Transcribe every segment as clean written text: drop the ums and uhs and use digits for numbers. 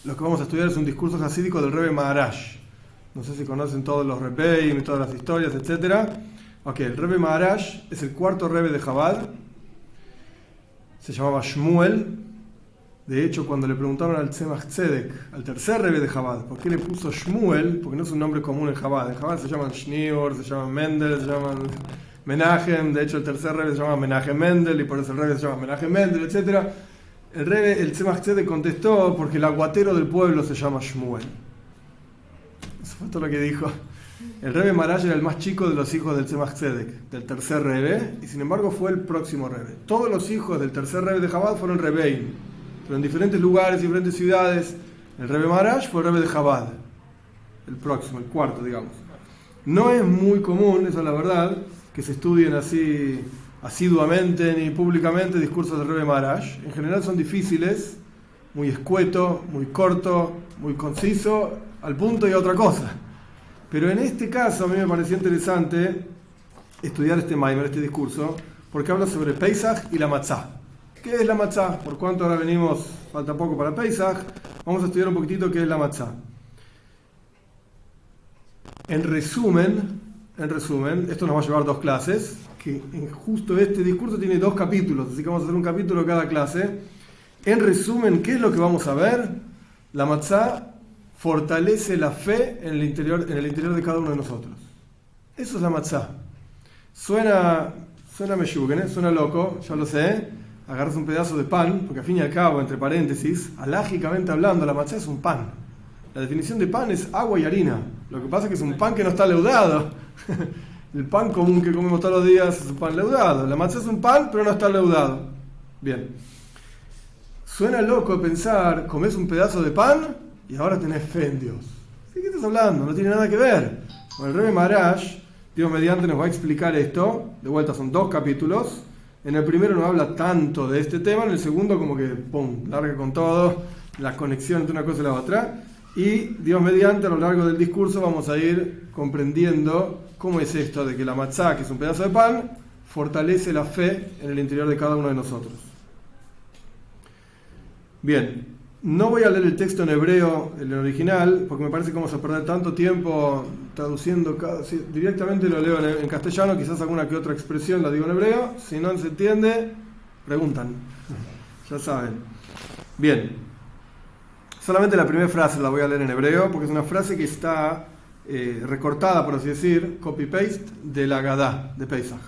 lo que vamos a estudiar es un discurso hasídico del Rebbe Maharaj. No sé si conocen todos los Rebbeim y todas las historias, etc. Ok, el Rebbe Maharaj es el cuarto Rebbe de Chabad. Se llamaba Shmuel. De hecho, cuando le preguntaron al Tzemach Tzedek, al tercer Rebbe de Chabad, ¿por qué le puso Shmuel? Porque no es un nombre común en Chabad. En Chabad se llaman Schneeur, se llaman Mendel, se llaman Menachem. De hecho, el tercer Rebbe se llama Menachem Mendel y por eso el Rebbe se llama Menachem Mendel, etc. El Tzemach Tzedek contestó porque el aguatero del pueblo se llama Shmuel. Eso fue todo lo que dijo. El Rebbe Maharaj era el más chico de los hijos del Tzemach Tzedek, del tercer Rebbe, y sin embargo fue el próximo Rebbe. Todos los hijos del tercer Rebbe de Chabad fueron Rebbeim, pero en diferentes lugares, diferentes ciudades. El Rebbe Maharaj fue el Rebbe de Chabad, el próximo, el cuarto, digamos. No es muy común, esa es la verdad, que se estudien así asiduamente ni públicamente discursos del Rebbe Maharaj. En general son difíciles, muy escueto, muy corto, muy conciso, al punto y a otra cosa. Pero en este caso a mí me pareció interesante estudiar este maimer, este discurso, porque habla sobre Pesach y la matzá. ¿Qué es la matzá? Por cuanto ahora venimos, falta poco para Pesach, vamos a estudiar un poquitito qué es la matzá. En resumen, esto nos va a llevar 2 clases, que justo este discurso tiene 2 capítulos, así que vamos a hacer un capítulo cada clase. En resumen, ¿qué es lo que vamos a ver? La matzá fortalece la fe en el interior de cada uno de nosotros. Eso es la matzá. Suena meyugen, suena loco, ya lo sé. Agarras un pedazo de pan, porque al fin y al cabo, entre paréntesis, alágicamente hablando, la matzá es un pan. La definición de pan es agua y harina. Lo que pasa es que es un pan que no está leudado. El pan común que comemos todos los días es un pan leudado. La matzá es un pan, pero no está leudado. Bien. Suena loco pensar, comes un pedazo de pan y ahora tenés fe en Dios. ¿De qué estás hablando? No tiene nada que ver. Con el Rebbe Maharaj, Dios mediante, nos va a explicar esto. De vuelta son 2 capítulos. En el primero no habla tanto de este tema, en el segundo como que ¡pum!, larga con todo, la conexión entre una cosa y la otra. Y Dios mediante, a lo largo del discurso vamos a ir comprendiendo cómo es esto de que la matzá, que es un pedazo de pan, fortalece la fe en el interior de cada uno de nosotros. Bien, no voy a leer el texto en hebreo, el original, porque me parece que vamos a perder tanto tiempo traduciendo. Directamente lo leo en castellano, quizás alguna que otra expresión la digo en hebreo. Si no se entiende, preguntan. Ya saben. Bien, solamente la primera frase la voy a leer en hebreo, porque es una frase que está recortada, por así decir, copy-paste de la Agadá de Pesach.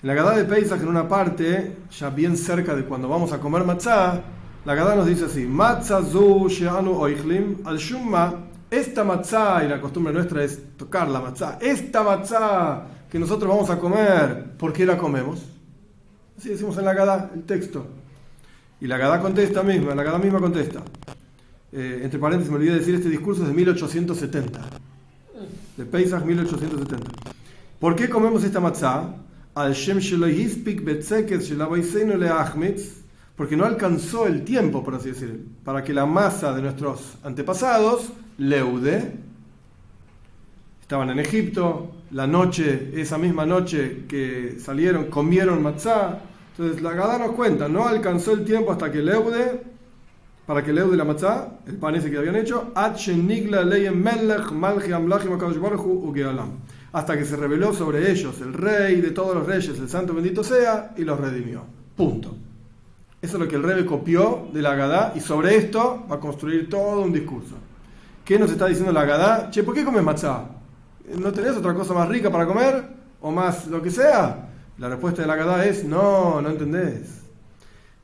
En la Agadá de Pesach, en una parte, ya bien cerca de cuando vamos a comer matzá, la Agadá nos dice así: matzah zu she'anu oichlim al shumma. Esta matzá, y la costumbre nuestra es tocar la matzá, esta matzá que nosotros vamos a comer, ¿por qué la comemos? Así decimos en la Agadá, el texto. Y la Agadá contesta misma, la Agadá misma contesta. Entre paréntesis, me olvidé decir, este discurso es de 1870. De Pesach 1870. ¿Por qué comemos esta matzá? Al shem shelo hispik betzeket shelaboiseinu leachmitz. Porque no alcanzó el tiempo, por así decirlo, para que la masa de nuestros antepasados leude. Estaban en Egipto, esa misma noche que salieron, comieron matzá. Entonces la Agadá nos cuenta, no alcanzó el tiempo hasta que leude, para que leude la matzá, el pan ese que habían hecho, hasta que se reveló sobre ellos el rey de todos los reyes, el santo bendito sea, y los redimió. Punto. Eso es lo que el Rebbe copió de la Agadá, y sobre esto va a construir todo un discurso. ¿Qué nos está diciendo la Agadá? Che, ¿por qué comes matzá? ¿No tenés otra cosa más rica para comer? ¿O más lo que sea? La respuesta de la Agadá es: no entendés.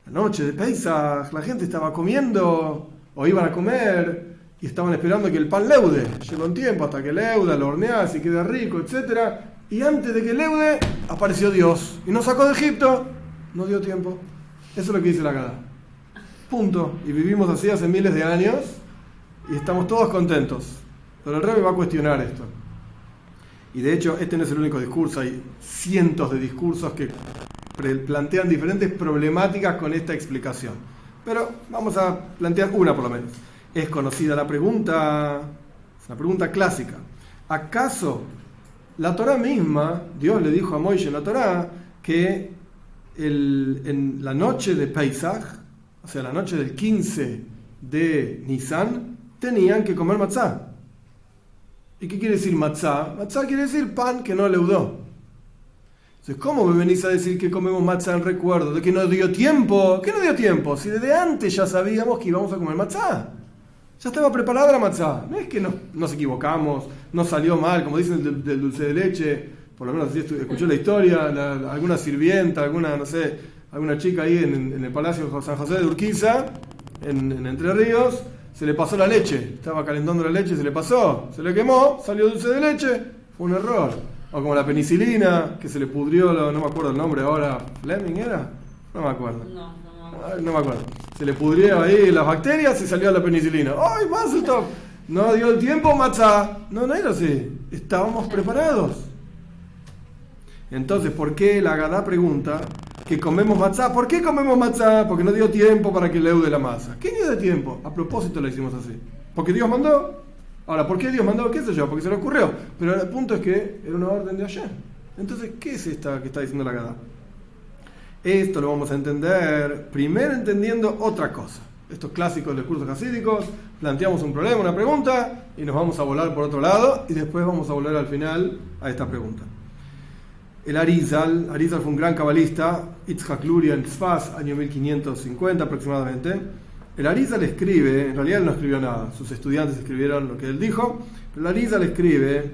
La noche de Pesach la gente estaba comiendo, o iban a comer, y estaban esperando que el pan leude. Llegó un tiempo hasta que leuda, lo horneás y queda rico, etc. Y antes de que leude, apareció Dios. Y nos sacó de Egipto. No dio tiempo. Eso es lo que dice la Agadá. Punto. Y vivimos así hace miles de años y estamos todos contentos. Pero el Rebbe va a cuestionar esto. Y de hecho, este no es el único discurso. Hay cientos de discursos que plantean diferentes problemáticas con esta explicación. Pero vamos a plantear una por lo menos. Es conocida la pregunta, es una pregunta clásica. ¿Acaso la Torá misma, Dios le dijo a Moisés en la Torá que en la noche de Pesach, o sea, la noche del 15 de Nisan tenían que comer matzá. ¿Y qué quiere decir matzá? Matzá quiere decir pan que no leudó. Entonces, ¿cómo me venís a decir que comemos matzá en recuerdo? ¿De que no dio tiempo? ¿Qué no dio tiempo? Si desde antes ya sabíamos que íbamos a comer matzá. Ya estaba preparada la matzá. No es que nos equivocamos, no salió mal, como dicen del dulce de leche. Por lo menos así escuché la historia, alguna sirvienta, alguna chica ahí en el Palacio San José de Urquiza, en Entre Ríos, se le pasó la leche. Estaba calentando la leche, se le pasó, se le quemó, salió dulce de leche, fue un error. O como la penicilina, que se le pudrió, no me acuerdo el nombre ahora, ¿Fleming era? No me acuerdo. No me acuerdo. Se le pudrió ahí las bacterias y salió la penicilina. ¡Ay, Mazel Tov! No dio el tiempo, matzá. No era así. Estábamos preparados. Entonces, ¿por qué la Agadá pregunta que comemos matzá? ¿Por qué comemos matzá? Porque no dio tiempo para que leude la masa. ¿Qué dio de tiempo? A propósito lo hicimos así. Porque Dios mandó. Ahora, ¿por qué Dios mandó? ¿Qué sé yo? Porque se le ocurrió. Pero el punto es que era una orden de ayer. Entonces, ¿qué es esta que está diciendo la Agadá? Esto lo vamos a entender primero entendiendo otra cosa. Estos clásicos de cursos hasídicos, planteamos un problema, una pregunta, y nos vamos a volar por otro lado, y después vamos a volver al final a esta pregunta. El Arizal fue un gran cabalista, Itzhak Luria en Tzfaz, año 1550 aproximadamente. El Arizal escribe, en realidad él no escribió nada, sus estudiantes escribieron lo que él dijo, pero el Arizal escribe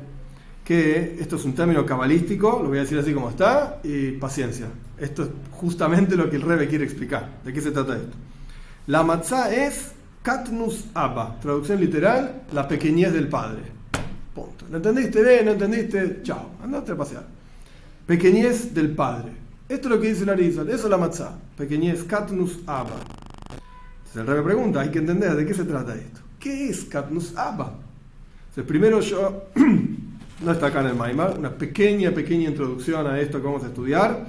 que esto es un término cabalístico, lo voy a decir así como está, y paciencia. Esto es justamente lo que el Rebbe quiere explicar. ¿De qué se trata esto? La matzá es Katnus Abba, traducción literal, la pequeñez del padre. Punto. ¿Lo entendiste? ¿No entendiste? Chao, andate a pasear. Pequeñez del padre. Esto es lo que dice el Arizal, eso es la matzá. Pequeñez, Katnus Abba. Entonces el Rebbe pregunta, hay que entender de qué se trata esto. ¿Qué es Katnus Abba? Entonces primero yo... No está acá en el Maimar, una pequeña introducción a esto que vamos a estudiar.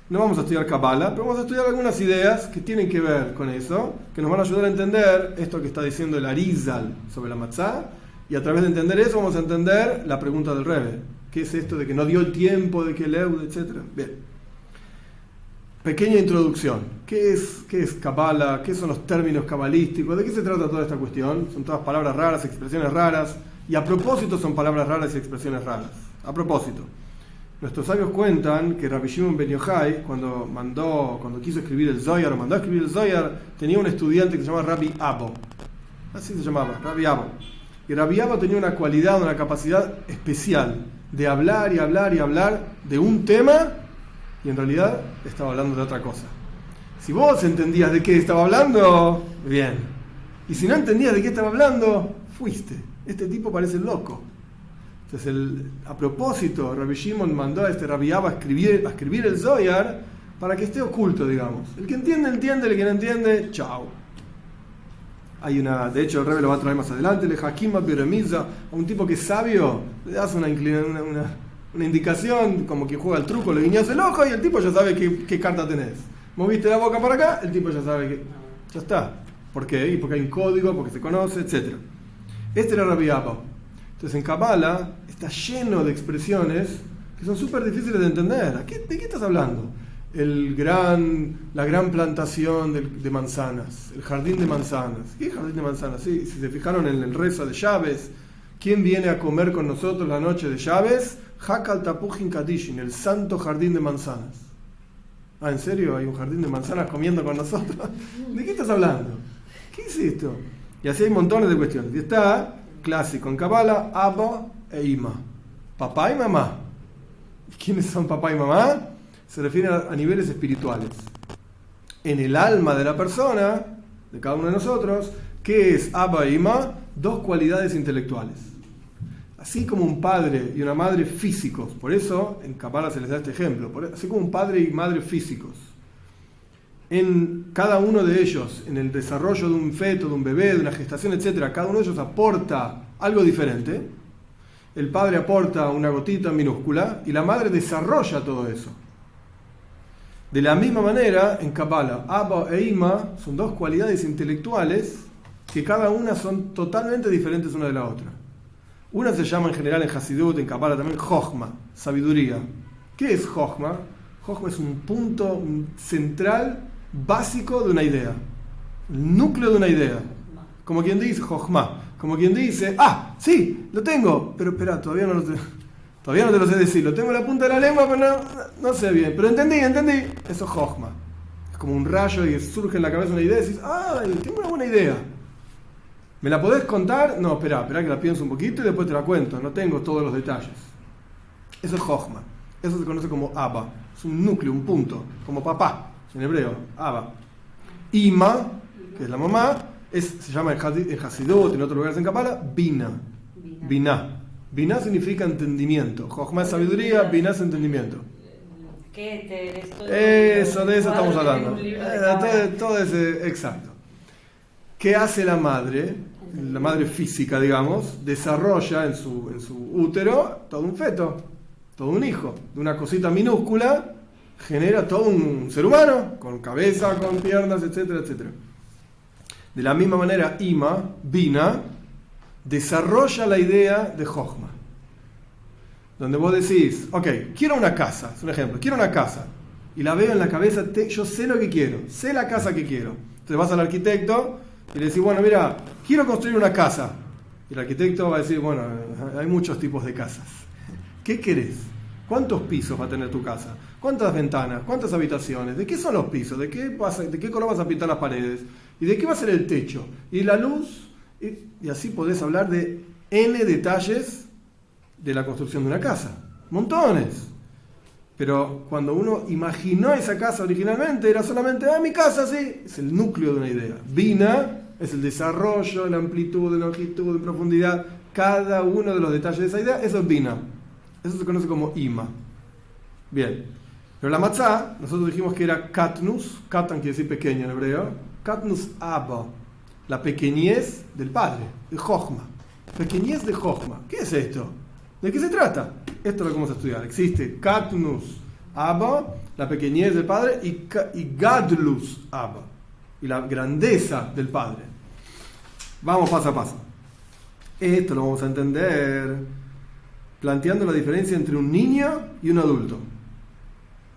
No vamos a estudiar Kabbalah, pero vamos a estudiar algunas ideas que tienen que ver con eso, que nos van a ayudar a entender esto que está diciendo el Arizal sobre la matzá, y a través de entender eso vamos a entender la pregunta del Rebbe. ¿Qué es esto de que no dio el tiempo, de que leude, etcétera? Bien. Pequeña introducción. ¿Qué es Kabbalah? ¿Qué son los términos cabalísticos? ¿De qué se trata toda esta cuestión? Son todas palabras raras, expresiones raras. Y a propósito son palabras raras y expresiones raras. A propósito. Nuestros sabios cuentan que Rabbi Shimon ben Yochai, cuando quiso escribir el Zohar, o mandó a escribir el Zohar, tenía un estudiante que se llamaba Rabbi Abo. Así se llamaba, Rabbi Abo. Y Rabbi Abo tenía una cualidad, una capacidad especial de hablar y hablar y hablar de un tema, y en realidad estaba hablando de otra cosa. Si vos entendías de qué estaba hablando, bien. Y si no entendías de qué estaba hablando, fuiste. Este tipo parece loco. Entonces, a propósito, Rabbi Shimon mandó a este Rabbi Abba a escribir el Zohar para que esté oculto, digamos. El que entiende, entiende, el que no entiende, chao. De hecho, el Rebbe lo va a traer más adelante, le Hakim Abiremiza, a un tipo que es sabio, le das una indicación, como que juega al truco, le guiñas el ojo y el tipo ya sabe qué carta tenés. Moviste la boca para acá, el tipo ya sabe que ya está. ¿Por qué? Y porque hay un código, porque se conoce, etc. Este era Rabbi Abba. Entonces en Kabbalah está lleno de expresiones que son súper difíciles de entender. ¿De qué estás hablando? La gran plantación de manzanas, el jardín de manzanas. ¿Qué jardín de manzanas? Sí, si se fijaron en el rezo de Shabes, ¿quién viene a comer con nosotros la noche de Shabes? Hakal Tapujin Kadishin, el santo jardín de manzanas. Ah, ¿en serio? ¿Hay un jardín de manzanas comiendo con nosotros? ¿De qué estás hablando? ¿Qué es esto? Y así hay montones de cuestiones. Y está clásico en Kabbalah, Abba e Ima. Papá y mamá. ¿Y quiénes son papá y mamá? Se refieren a niveles espirituales. En el alma de la persona, de cada uno de nosotros, ¿qué es Abba e Ima? Dos cualidades intelectuales. Así como un padre y una madre físicos. Por eso en Kabbalah se les da este ejemplo. Así como un padre y madre físicos. En cada uno de ellos, en el desarrollo de un feto, de un bebé, de una gestación, etc., cada uno de ellos aporta algo diferente. El padre aporta una gotita minúscula y la madre desarrolla todo eso. De la misma manera, en Kabbalah, Abba e Ima son dos cualidades intelectuales que cada una son totalmente diferentes una de la otra. Una se llama en general en Hasidut, en Kabbalah también, Jochma, sabiduría. ¿Qué es Jochma? Jochma es un punto central básico de una idea, el núcleo de una idea. Como quien dice, Jochma. Como quien dice, sí, lo tengo, pero espera, todavía no te lo sé decir. Lo tengo en la punta de la lengua, pero no sé bien. Pero entendí. Eso es Jochma. Es como un rayo y surge en la cabeza una idea y decís, tengo una buena idea. ¿Me la podés contar? No, espera que la pienso un poquito y después te la cuento. No tengo todos los detalles. Eso es Jochma. Eso se conoce como Abba. Es un núcleo, un punto. Como papá, en hebreo. Abba. Ima, que es la mamá, se llama en Hasidut, en otros lugares en Kabbalah, Bina. Bina significa entendimiento. Jochma es sabiduría, Bina es entendimiento. De eso estamos hablando. Todo ese, exacto. ¿Qué hace la madre? La madre física, digamos, desarrolla en su útero todo un feto, todo un hijo. De una cosita minúscula genera todo un ser humano, con cabeza, con piernas, etcétera, etcétera. De la misma manera, Bina, desarrolla la idea de Jochma. Donde vos decís, quiero una casa, es un ejemplo, quiero una casa. Y la veo en la cabeza, yo sé lo que quiero, sé la casa que quiero. Entonces vas al arquitecto y le decís, bueno, mira, quiero construir una casa. Y el arquitecto va a decir, bueno, hay muchos tipos de casas. ¿Qué querés? ¿Cuántos pisos va a tener tu casa? ¿Cuántas ventanas? ¿Cuántas habitaciones? ¿De qué son los pisos? ¿De qué color vas a pintar las paredes? ¿Y de qué va a ser el techo? ¿Y la luz? Y así podés hablar de N detalles de la construcción de una casa. Montones. Pero cuando uno imaginó esa casa originalmente, era solamente, mi casa, sí. Es el núcleo de una idea. Bina es el desarrollo, la amplitud, la longitud, la profundidad, cada uno de los detalles de esa idea. Eso es Bina. Eso se conoce como Ima. Bien. Pero la matzá, nosotros dijimos que era Katnus. Katan quiere decir pequeño en hebreo. Katnus Abba. La pequeñez del padre, de Jochma. Pequeñez de Jochma. ¿Qué es esto? ¿De qué se trata? Esto es lo que vamos a estudiar. Existe Katnus Abba, la pequeñez del padre, y Gadlus Abba, y la grandeza del padre. Vamos paso a paso. Esto lo vamos a entender planteando la diferencia entre un niño y un adulto.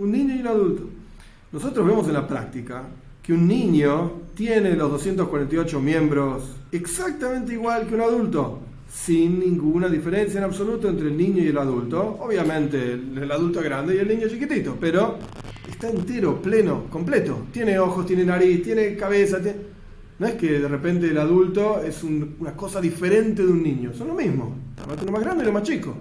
Un niño y un adulto. Nosotros vemos en la práctica que un niño tiene los 248 miembros exactamente igual que un adulto, sin ninguna diferencia en absoluto entre el niño y el adulto. Obviamente el adulto es grande y el niño es chiquitito, pero está entero, pleno, completo. Tiene ojos, tiene nariz, tiene cabeza. No es que de repente el adulto es una cosa diferente de un niño, son lo mismo. Uno más grande y lo más chico.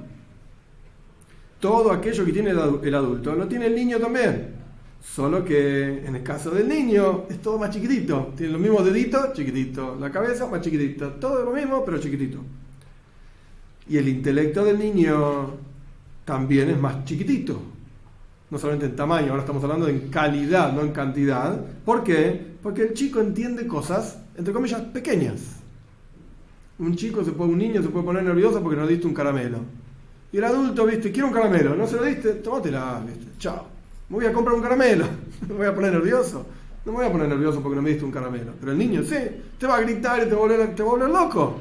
Todo aquello que tiene el adulto lo tiene el niño también. Solo que en el caso del niño es todo más chiquitito. Tiene los mismos deditos, chiquitito. La cabeza más chiquitito. Todo lo mismo, pero chiquitito. Y el intelecto del niño también es más chiquitito. No solamente en tamaño, ahora estamos hablando en calidad, no en cantidad. ¿Por qué? Porque el chico entiende cosas, entre comillas, pequeñas. Un niño se puede poner nervioso porque no diste un caramelo. Y el adulto, ¿viste? Quiero un caramelo. ¿No se lo diste? Tómatela, ¿viste? Chao. Me voy a comprar un caramelo. ¿Me voy a poner nervioso? No me voy a poner nervioso porque no me diste un caramelo. Pero el niño, sí, te va a gritar y te va a volver loco.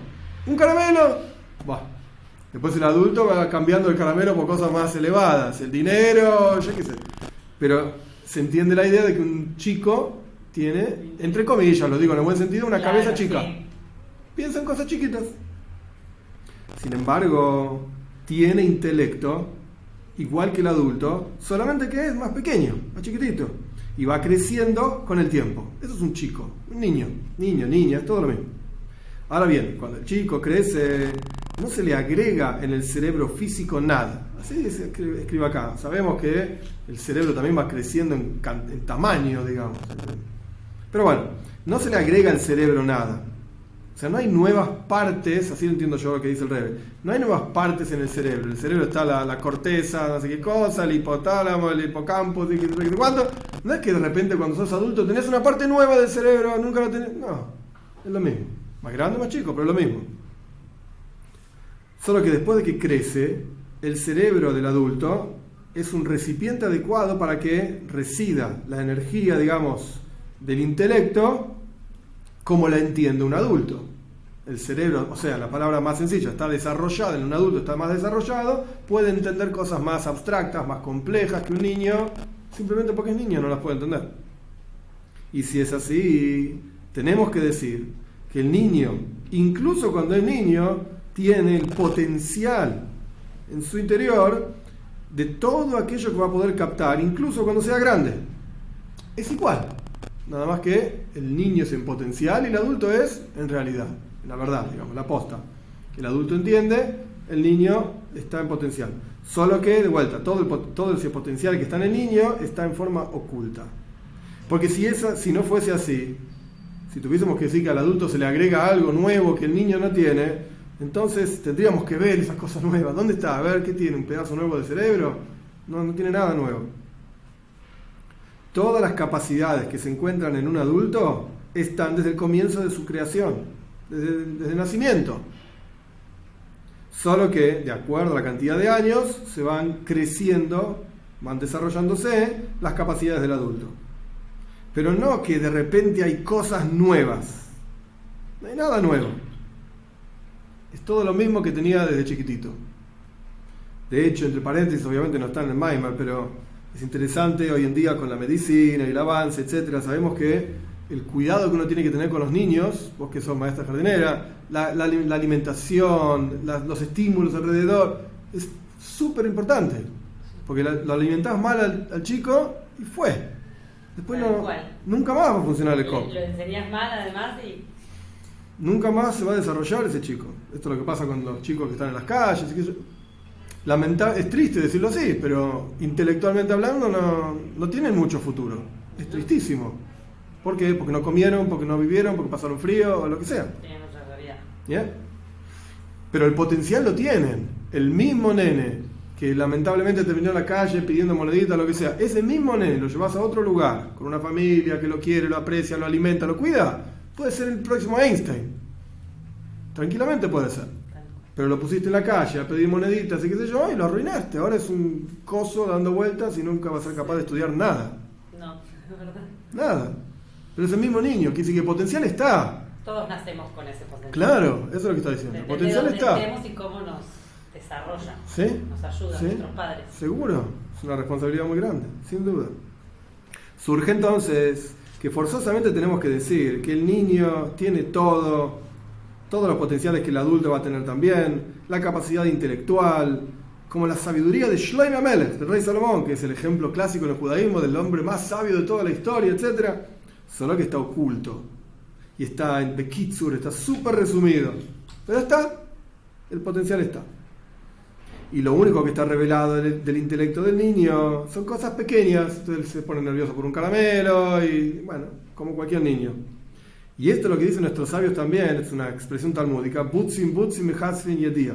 ¿Un caramelo? Bah. Después el adulto va cambiando el caramelo por cosas más elevadas. El dinero, yo qué sé. Pero se entiende la idea de que un chico tiene, entre comillas, lo digo en el buen sentido, una cabeza chica. Sí. Piensa en cosas chiquitas. Sin embargo, tiene intelecto igual que el adulto, solamente que es más pequeño, más chiquitito, y va creciendo con el tiempo. Eso es un chico, un niño, niña, es todo lo mismo. Ahora bien, cuando el chico crece, no se le agrega en el cerebro físico nada. Así se escribe acá. Sabemos que el cerebro también va creciendo en tamaño, digamos. Pero bueno, no se le agrega al cerebro nada. O sea, no hay nuevas partes, así lo entiendo yo lo que dice el Rebbe. No hay nuevas partes en el cerebro. En el cerebro está la corteza, no sé qué cosa, el hipotálamo, el hipocampo, no sé qué cuánto. No es que de repente cuando sos adulto tenés una parte nueva del cerebro, nunca lo tenés. No, es lo mismo. Más grande, más chico, pero es lo mismo. Solo que después de que crece, el cerebro del adulto es un recipiente adecuado para que resida la energía, digamos, del intelecto como la entiende un adulto. El cerebro, o sea, la palabra más sencilla, está desarrollada, en un adulto está más desarrollado, puede entender cosas más abstractas, más complejas que un niño, simplemente porque es niño no las puede entender. Y si es así, tenemos que decir que el niño, incluso cuando es niño, tiene el potencial en su interior de todo aquello que va a poder captar, incluso cuando sea grande. Es igual, nada más que el niño es en potencial y el adulto es en realidad, en la verdad, digamos, la posta. El adulto entiende, el niño está en potencial. Solo que, de vuelta, todo ese potencial que está en el niño está en forma oculta. Porque si no fuese así, si tuviésemos que decir que al adulto se le agrega algo nuevo que el niño no tiene, entonces tendríamos que ver esas cosas nuevas. ¿Dónde está? A ver, ¿qué tiene? ¿Un pedazo nuevo de cerebro? No tiene nada nuevo. Todas las capacidades que se encuentran en un adulto están desde el comienzo de su creación, desde el nacimiento. Solo que, de acuerdo a la cantidad de años, se van creciendo, van desarrollándose las capacidades del adulto. Pero no que de repente hay cosas nuevas. No hay nada nuevo. Es todo lo mismo que tenía desde chiquitito. De hecho, entre paréntesis, obviamente no está en el Maimar, pero es interesante hoy en día con la medicina y el avance, etcétera. Sabemos que el cuidado que uno tiene que tener con los niños, vos que sos maestra jardinera, la alimentación, los estímulos alrededor, es súper importante. Porque lo alimentás mal al chico y fue. Después nunca más va a funcionar el COP. Lo enseñás mal además y... Nunca más se va a desarrollar ese chico. Esto es lo que pasa con los chicos que están en las calles. Es triste decirlo así, pero intelectualmente hablando no tienen mucho futuro. Es tristísimo. ¿Por qué? Porque no comieron, porque no vivieron, porque pasaron frío o lo que sea. Tienen otra realidad. ¿Yeah? Pero el potencial lo tienen. El mismo nene que lamentablemente terminó en la calle pidiendo moneditas, lo que sea, ese mismo nene lo llevas a otro lugar, con una familia que lo quiere, lo aprecia, lo alimenta, lo cuida, puede ser el próximo Einstein. Tranquilamente puede ser. Pero lo pusiste en la calle a pedir moneditas y qué sé yo, y lo arruinaste. Ahora es un coso dando vueltas y nunca va a ser capaz de estudiar nada. No, es verdad. Nada. Pero ese mismo niño, que dice que potencial está. Todos nacemos con ese potencial. Claro, eso es lo que está diciendo. El potencial está. Entendemos y cómo nos desarrolla. ¿Sí? Nos ayuda, ¿Sí? nuestros padres. Seguro. Es una responsabilidad muy grande, sin duda. Surge entonces que forzosamente tenemos que decir que el niño tiene todos los potenciales que el adulto va a tener también, la capacidad intelectual, como la sabiduría de Shlomo Amelech, del rey Salomón, que es el ejemplo clásico en el judaísmo del hombre más sabio de toda la historia, etc. Solo que está oculto y está en Bekitsur, está súper resumido, pero está, el potencial está. Y lo único que está revelado del intelecto del niño son cosas pequeñas. Entonces se pone nervioso por un caramelo y bueno, como cualquier niño. Y esto es lo que dicen nuestros sabios también, es una expresión talmúdica, Butzim Hasrin Yedia.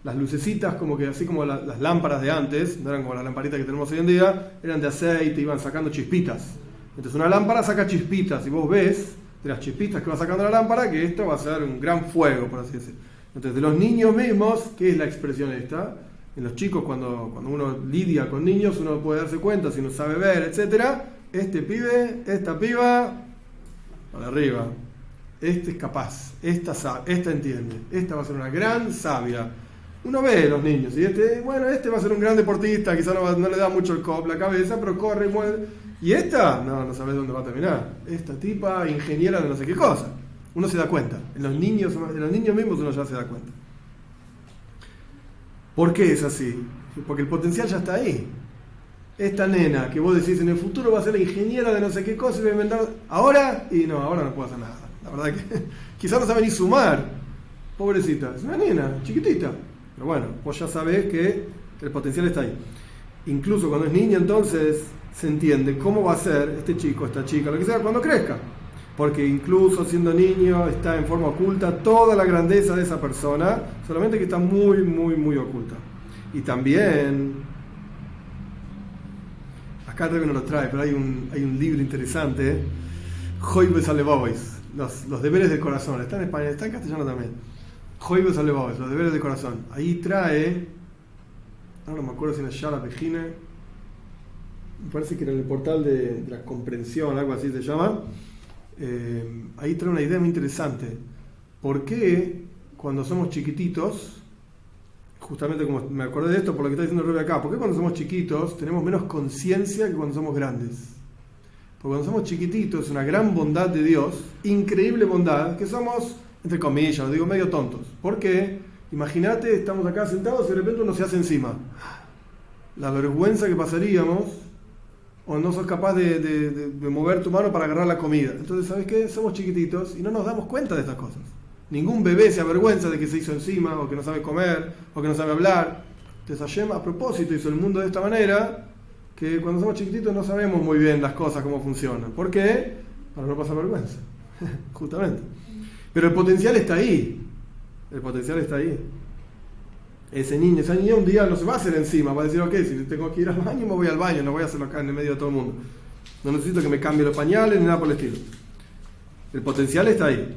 Las lucecitas, como que así como las lámparas de antes, no eran como las lamparitas que tenemos hoy en día, eran de aceite, iban sacando chispitas. Entonces una lámpara saca chispitas y vos ves de las chispitas que va sacando la lámpara que esto va a ser un gran fuego, por así decirlo. Entonces de los niños mismos, ¿qué es la expresión esta? En los chicos, cuando uno lidia con niños, uno puede darse cuenta, si uno sabe ver, etcétera. Este pibe, esta piba, para arriba. Este es capaz, esta entiende, esta va a ser una gran sabia. Uno ve a los niños y este va a ser un gran deportista, quizás no le da mucho el cop la cabeza, pero corre y mueve. Y esta, no sabes dónde va a terminar. Esta tipa, ingeniera de no sé qué cosa. Uno se da cuenta. En los niños mismos uno ya se da cuenta. ¿Por qué es así? Porque el potencial ya está ahí. Esta nena que vos decís en el futuro va a ser la ingeniera de no sé qué cosa y va a inventar ahora no puedo hacer nada. La verdad que quizás no sabe ni sumar. Pobrecita, es una nena, chiquitita. Pero bueno, vos ya sabés que el potencial está ahí. Incluso cuando es niño, entonces se entiende cómo va a ser este chico, esta chica, lo que sea, cuando crezca. Porque incluso siendo niño está en forma oculta toda la grandeza de esa persona, solamente que está muy, muy, muy oculta. Y también, acá todavía no lo trae, pero hay un libro interesante, Joibes Alevois, los deberes del corazón, está en español, está en castellano también. Joibes Alevois, los deberes del corazón. Ahí trae, no me acuerdo si en el Shara Pejine, me parece que era en el portal de la comprensión, algo así se llama. Ahí trae una idea muy interesante. ¿Por qué cuando somos chiquititos, justamente como me acordé de esto por lo que está diciendo el Rebbe acá, por qué cuando somos chiquitos tenemos menos conciencia que cuando somos grandes? Porque cuando somos chiquititos es una gran bondad de Dios, increíble bondad, que somos, entre comillas, lo digo medio tontos. ¿Por qué? Imagínate, estamos acá sentados y de repente uno se hace encima. La vergüenza que pasaríamos, o no sos capaz de mover tu mano para agarrar la comida. Entonces, ¿sabes qué? Somos chiquititos y no nos damos cuenta de estas cosas. Ningún bebé se avergüenza de que se hizo encima, o que no sabe comer, o que no sabe hablar. Entonces Hashem a propósito hizo el mundo de esta manera, que cuando somos chiquititos no sabemos muy bien las cosas, cómo funcionan. ¿Por qué? Para no pasar vergüenza, justamente. Pero el potencial está ahí. El potencial está ahí. Esa niña un día no se va a hacer encima, va a decir, ok, si tengo que ir al baño, me voy al baño, no voy a hacerlo acá en el medio de todo el mundo. No necesito que me cambie los pañales ni nada por el estilo. El potencial está ahí.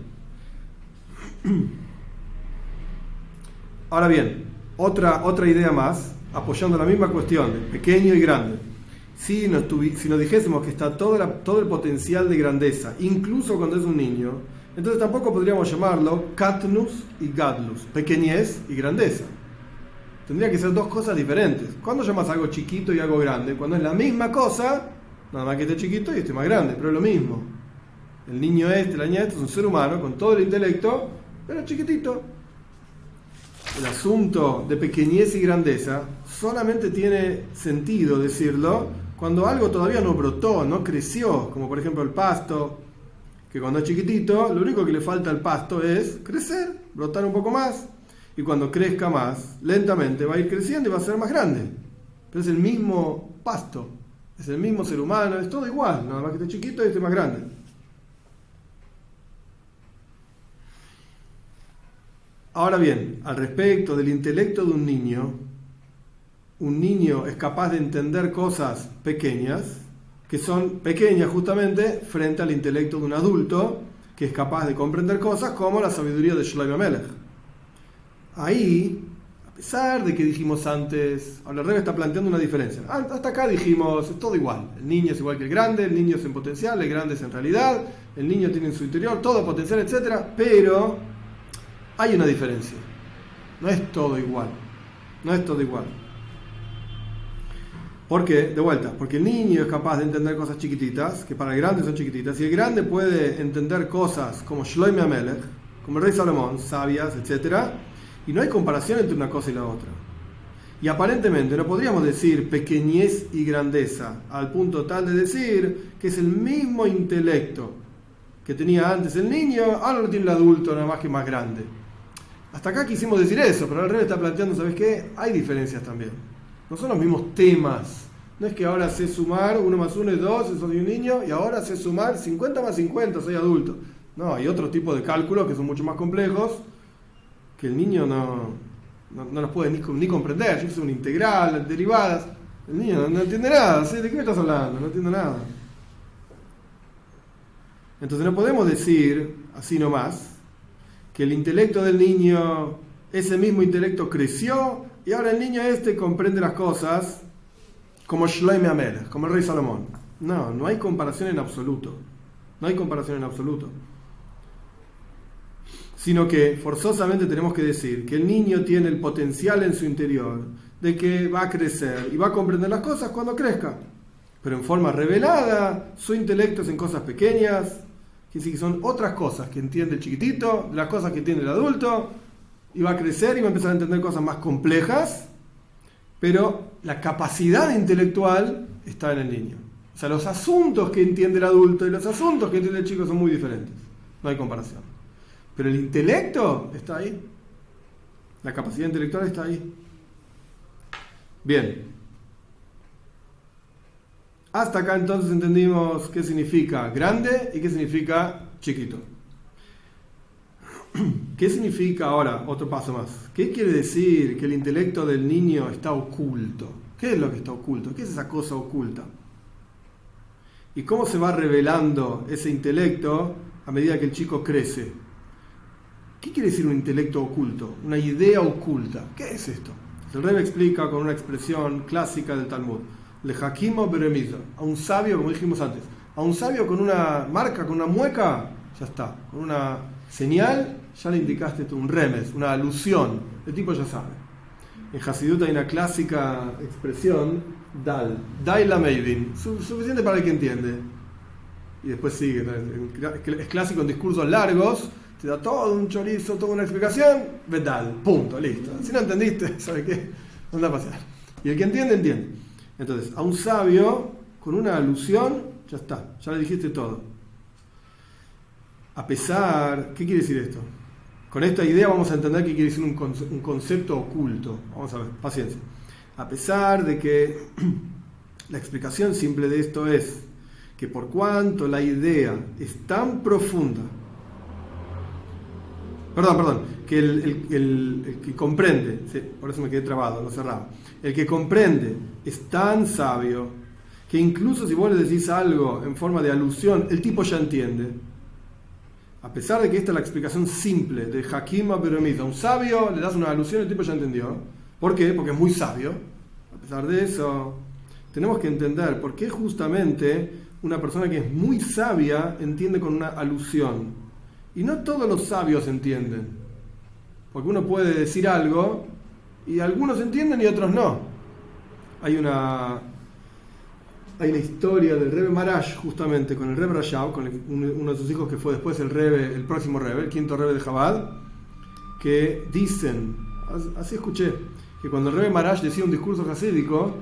Ahora bien, otra idea más, apoyando la misma cuestión de pequeño y grande. Si nos dijésemos que está todo el potencial de grandeza, incluso cuando es un niño, entonces tampoco podríamos llamarlo katnus y gadlus, pequeñez y grandeza. Tendría que ser dos cosas diferentes. ¿Cuándo llamas algo chiquito y algo grande? Cuando es la misma cosa, nada más que esté chiquito y esté más grande, pero es lo mismo. El niño la niña es un ser humano con todo el intelecto, pero chiquitito. El asunto de pequeñez y grandeza solamente tiene sentido decirlo cuando algo todavía no brotó, no creció, como por ejemplo el pasto, que cuando es chiquitito, lo único que le falta al pasto es crecer, brotar un poco más. Y cuando crezca más, lentamente va a ir creciendo y va a ser más grande. Pero es el mismo pasto, es el mismo ser humano, es todo igual, nada más que esté chiquito y esté más grande. Ahora bien, al respecto del intelecto de un niño es capaz de entender cosas pequeñas, que son pequeñas justamente frente al intelecto de un adulto, que es capaz de comprender cosas como la sabiduría de Shlomo Melech. Ahí, a pesar de que dijimos antes, ahora el Rebbe está planteando una diferencia. Hasta acá dijimos, es todo igual. El niño es igual que el grande, el niño es en potencial, el grande es en realidad, el niño tiene en su interior todo potencial, etc. Pero hay una diferencia. No es todo igual. No es todo igual. ¿Por qué? De vuelta, porque el niño es capaz de entender cosas chiquititas, que para el grande son chiquititas, y el grande puede entender cosas como Shlomo Amelech, como el rey Salomón, sabias, etc. Y no hay comparación entre una cosa y la otra. Y aparentemente no podríamos decir pequeñez y grandeza al punto tal de decir que es el mismo intelecto que tenía antes el niño, ahora lo tiene el adulto, nada más que más grande. Hasta acá quisimos decir eso, pero el rey está planteando, ¿sabes qué? Hay diferencias también. No son los mismos temas. No es que ahora sé sumar 1 más 1 es 2, soy un niño, y ahora sé sumar 50 más 50, soy adulto. No, hay otro tipo de cálculos que son mucho más complejos, que el niño no los puede ni comprender. Yo sé una integral, derivadas. El niño no entiende nada. ¿Sí? ¿De qué me estás hablando? No entiendo nada. Entonces no podemos decir, así nomás, que el intelecto del niño, ese mismo intelecto creció, y ahora el niño comprende las cosas como Shlomo Amelech, como el rey Salomón. No hay comparación en absoluto. No hay comparación en absoluto. Sino que forzosamente tenemos que decir que el niño tiene el potencial en su interior de que va a crecer y va a comprender las cosas cuando crezca. Pero en forma revelada, su intelecto es en cosas pequeñas, que sí que son otras cosas que entiende el chiquitito, las cosas que entiende el adulto, y va a crecer y va a empezar a entender cosas más complejas, pero la capacidad intelectual está en el niño. O sea, los asuntos que entiende el adulto y los asuntos que entiende el chico son muy diferentes. No hay comparación. Pero el intelecto está ahí. La capacidad intelectual está ahí. Bien. Hasta acá entonces entendimos qué significa grande y qué significa chiquito. ¿Qué significa ahora? Otro paso más. ¿Qué quiere decir que el intelecto del niño está oculto? ¿Qué es lo que está oculto? ¿Qué es esa cosa oculta? ¿Y cómo se va revelando ese intelecto a medida que el chico crece? ¿Qué quiere decir un intelecto oculto? Una idea oculta. ¿Qué es esto? El Rebbe explica con una expresión clásica del Talmud. Le hakimo beremizo. A un sabio, como dijimos antes, a un sabio con una marca, con una mueca, ya está. Con una señal, ya le indicaste tú un remes, una alusión. El tipo ya sabe. En Hasidut hay una clásica expresión, dal la meivin. Suficiente para el que entiende. y después sigue. Es clásico en discursos largos, te da todo un chorizo, toda una explicación, vedal, punto, listo. Si no entendiste, ¿sabe qué? Anda a pasar. Y el que entiende, entiende. Entonces, a un sabio, con una alusión, ya está, ya le dijiste todo. A pesar, ¿qué quiere decir esto? Con esta idea vamos a entender qué quiere decir un concepto oculto. Vamos a ver, paciencia. A pesar de que la explicación simple de esto es que por cuanto la idea es tan profunda, que el que comprende, sí, por eso me quedé trabado, lo cerraba, el que comprende es tan sabio que incluso si vos le decís algo en forma de alusión, el tipo ya entiende. A pesar de que esta es la explicación simple de Hakim Aberomita, un sabio le das una alusión, el tipo ya entendió. ¿Por qué? Porque es muy sabio. A pesar de eso, tenemos que entender por qué justamente una persona que es muy sabia entiende con una alusión. Y no todos los sabios entienden. Porque uno puede decir algo y algunos entienden y otros no. Hay una historia del Rebbe Marash, justamente, con el Rebbe Rashab, con uno de sus hijos que fue después el próximo Rebbe, el quinto Rebbe de Chabad, que dicen, así escuché, que cuando el Rebbe Marash decía un discurso hasídico,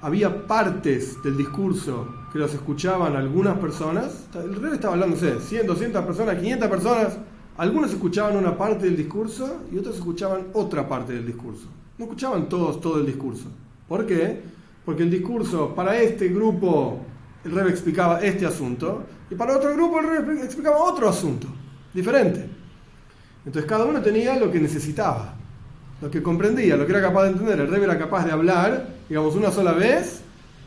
había partes del discurso que los escuchaban algunas personas. El Rebbe estaba hablando, no sé, 100, 200 personas, 500 personas. Algunos escuchaban una parte del discurso y otros escuchaban otra parte del discurso. No escuchaban todos todo el discurso. ¿Por qué? Porque el discurso, para este grupo, el Rebbe explicaba este asunto, y para otro grupo el Rebbe explicaba otro asunto, diferente. Entonces cada uno tenía lo que necesitaba, lo que comprendía, lo que era capaz de entender. El Rebbe era capaz de hablar, digamos, una sola vez,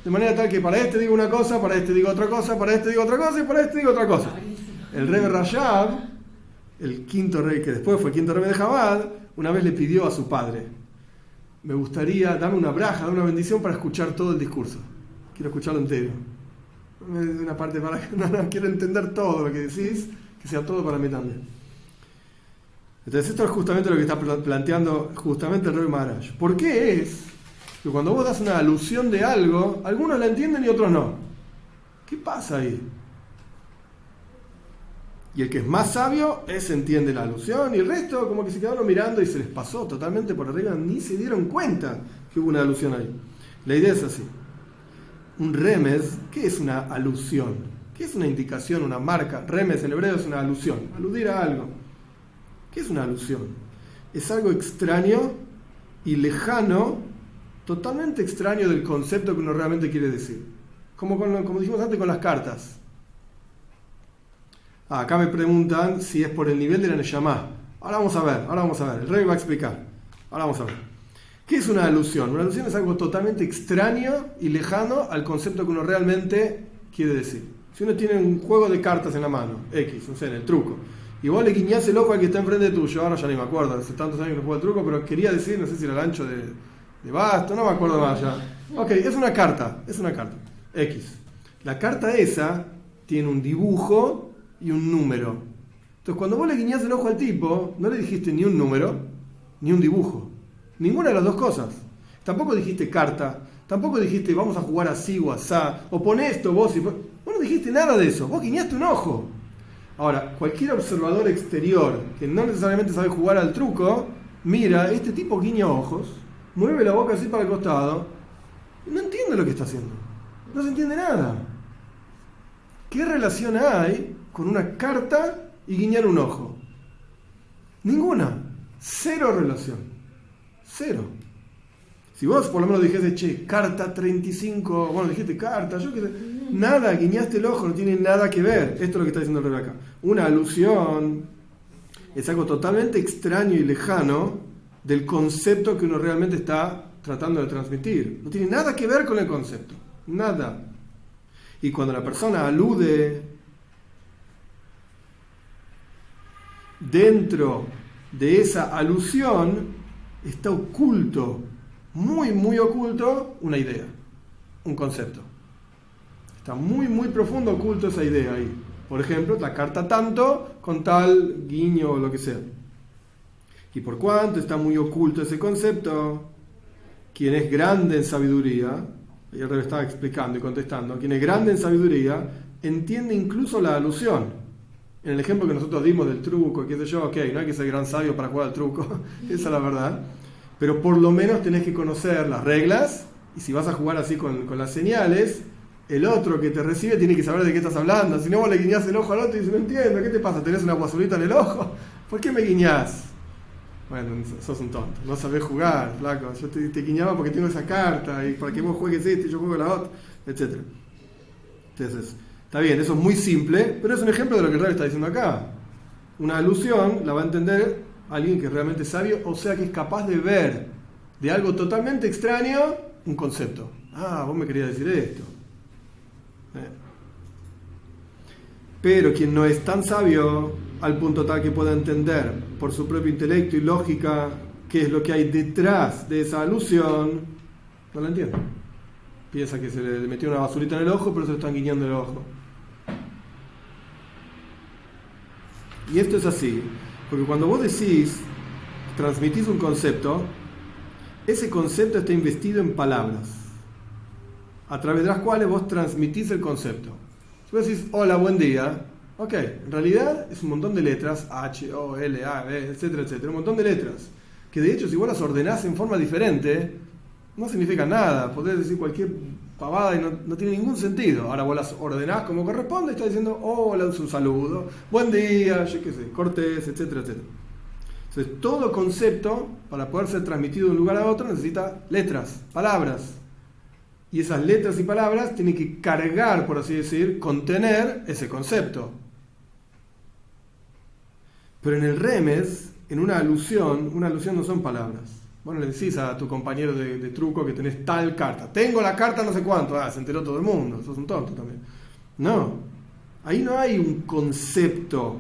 de manera tal que para este digo una cosa, para este digo otra cosa, para este digo otra cosa, y para este digo otra cosa. El Rebbe Rashab, el quinto Rebbe, que después fue el quinto Rebbe de Chabad, una vez le pidió a su padre: me gustaría darme una braja, dar una bendición para escuchar todo el discurso. Quiero escucharlo entero. De una parte para no quiero entender todo lo que decís, que sea todo para mí también. Entonces esto es justamente lo que está planteando justamente el Rebbe Maharash. ¿Por qué es que cuando vos das una alusión de algo, algunos la entienden y otros no? ¿Qué pasa ahí? Y el que es más sabio, ese entiende la alusión, y el resto como que se quedaron mirando y se les pasó totalmente por arriba, ni se dieron cuenta que hubo una alusión ahí. La idea es así. Un remes, ¿qué es una alusión? ¿Qué es una indicación, una marca? Remes en hebreo es una alusión, aludir a algo. ¿Qué es una alusión? Es algo extraño y lejano, totalmente extraño del concepto que uno realmente quiere decir. Como dijimos antes con las cartas. Acá me preguntan si es por el nivel de la Neshama. Ahora vamos a ver. El Rebbe va a explicar. Ahora vamos a ver. ¿Qué es una alusión? Una alusión es algo totalmente extraño y lejano al concepto que uno realmente quiere decir. Si uno tiene un juego de cartas en la mano, X, no sé, en el truco, y vos le guiñás el ojo al que está enfrente tuyo, ahora ya ni me acuerdo, hace tantos años que no juego al truco, pero quería decir, no sé si era el ancho de basto, no me acuerdo más ya. Ok, es una carta, X. La carta esa tiene un dibujo y un número. Entonces cuando vos le guiñás el ojo al tipo, no le dijiste ni un número ni un dibujo, ninguna de las dos cosas. Tampoco dijiste carta, tampoco dijiste vamos a jugar así o asá, o pon esto vos no dijiste nada de eso, vos guiñaste un ojo. Ahora, cualquier observador exterior que no necesariamente sabe jugar al truco, mira, este tipo guiña ojos, mueve la boca así para el costado, no entiende lo que está haciendo, no se entiende nada. ¿Qué relación hay con una carta y guiñar un ojo? Ninguna. Cero relación. Cero. Si vos por lo menos dijiste, che, carta 35, bueno, dijiste carta, yo qué sé, nada, guiñaste el ojo, no tiene nada que ver. Esto es lo que está diciendo el Rebbe acá. Una alusión es algo totalmente extraño y lejano del concepto que uno realmente está tratando de transmitir. No tiene nada que ver con el concepto. Nada. Y cuando la persona alude, dentro de esa alusión está oculto, muy, muy oculto, una idea, un concepto. Está muy, muy profundo oculto esa idea ahí. Por ejemplo, la carta tanto con tal guiño o lo que sea. Y por cuanto está muy oculto ese concepto, quien es grande en sabiduría, y el Rebbe estaba explicando y contestando, quien es grande en sabiduría entiende incluso la alusión. En el ejemplo que nosotros dimos del truco, qué sé yo, ok, no hay que ser gran sabio para jugar al truco, esa es la verdad, pero por lo menos tenés que conocer las reglas, y si vas a jugar así con las señales, el otro que te recibe tiene que saber de qué estás hablando. Si no, vos le guiñás el ojo al otro y dice, no entiendo, ¿qué te pasa? ¿Tenés una guasurita en el ojo? ¿Por qué me guiñás? Bueno, sos un tonto, no sabés jugar, flaco. Yo te guiñaba porque tengo esa carta, y para que vos juegues y yo juego la otra, etc. Entonces, está bien, eso es muy simple, pero es un ejemplo de lo que el Rebbe está diciendo acá. Una alusión la va a entender alguien que es realmente sabio, o sea que es capaz de ver de algo totalmente extraño un concepto. Ah, vos me querías decir esto. Pero quien no es tan sabio al punto tal que pueda entender por su propio intelecto y lógica qué es lo que hay detrás de esa alusión, no la entiende. Piensa que se le metió una basurita en el ojo, pero se le están guiñando el ojo. Y esto es así, porque cuando vos decís, transmitís un concepto, ese concepto está investido en palabras, a través de las cuales vos transmitís el concepto. Si vos decís, hola, buen día, ok, en realidad es un montón de letras, H, O, L, A, B, etcétera, etcétera, un montón de letras, que de hecho si vos las ordenás en forma diferente, no significa nada, podés decir cualquier pavada y no tiene ningún sentido. Ahora vos las ordenás como corresponde, estás diciendo, hola, es un saludo, buen día, yo qué sé, cortés, etcétera, etcétera. Entonces todo concepto, para poder ser transmitido de un lugar a otro, necesita letras, palabras. Y esas letras y palabras tienen que cargar, por así decir, contener ese concepto. Pero en el remes, en una alusión no son palabras. Bueno, le decís a tu compañero de truco que tenés tal carta. Tengo la carta no sé cuánto. Ah, se enteró todo el mundo. Sos un tonto también. No. Ahí no hay un concepto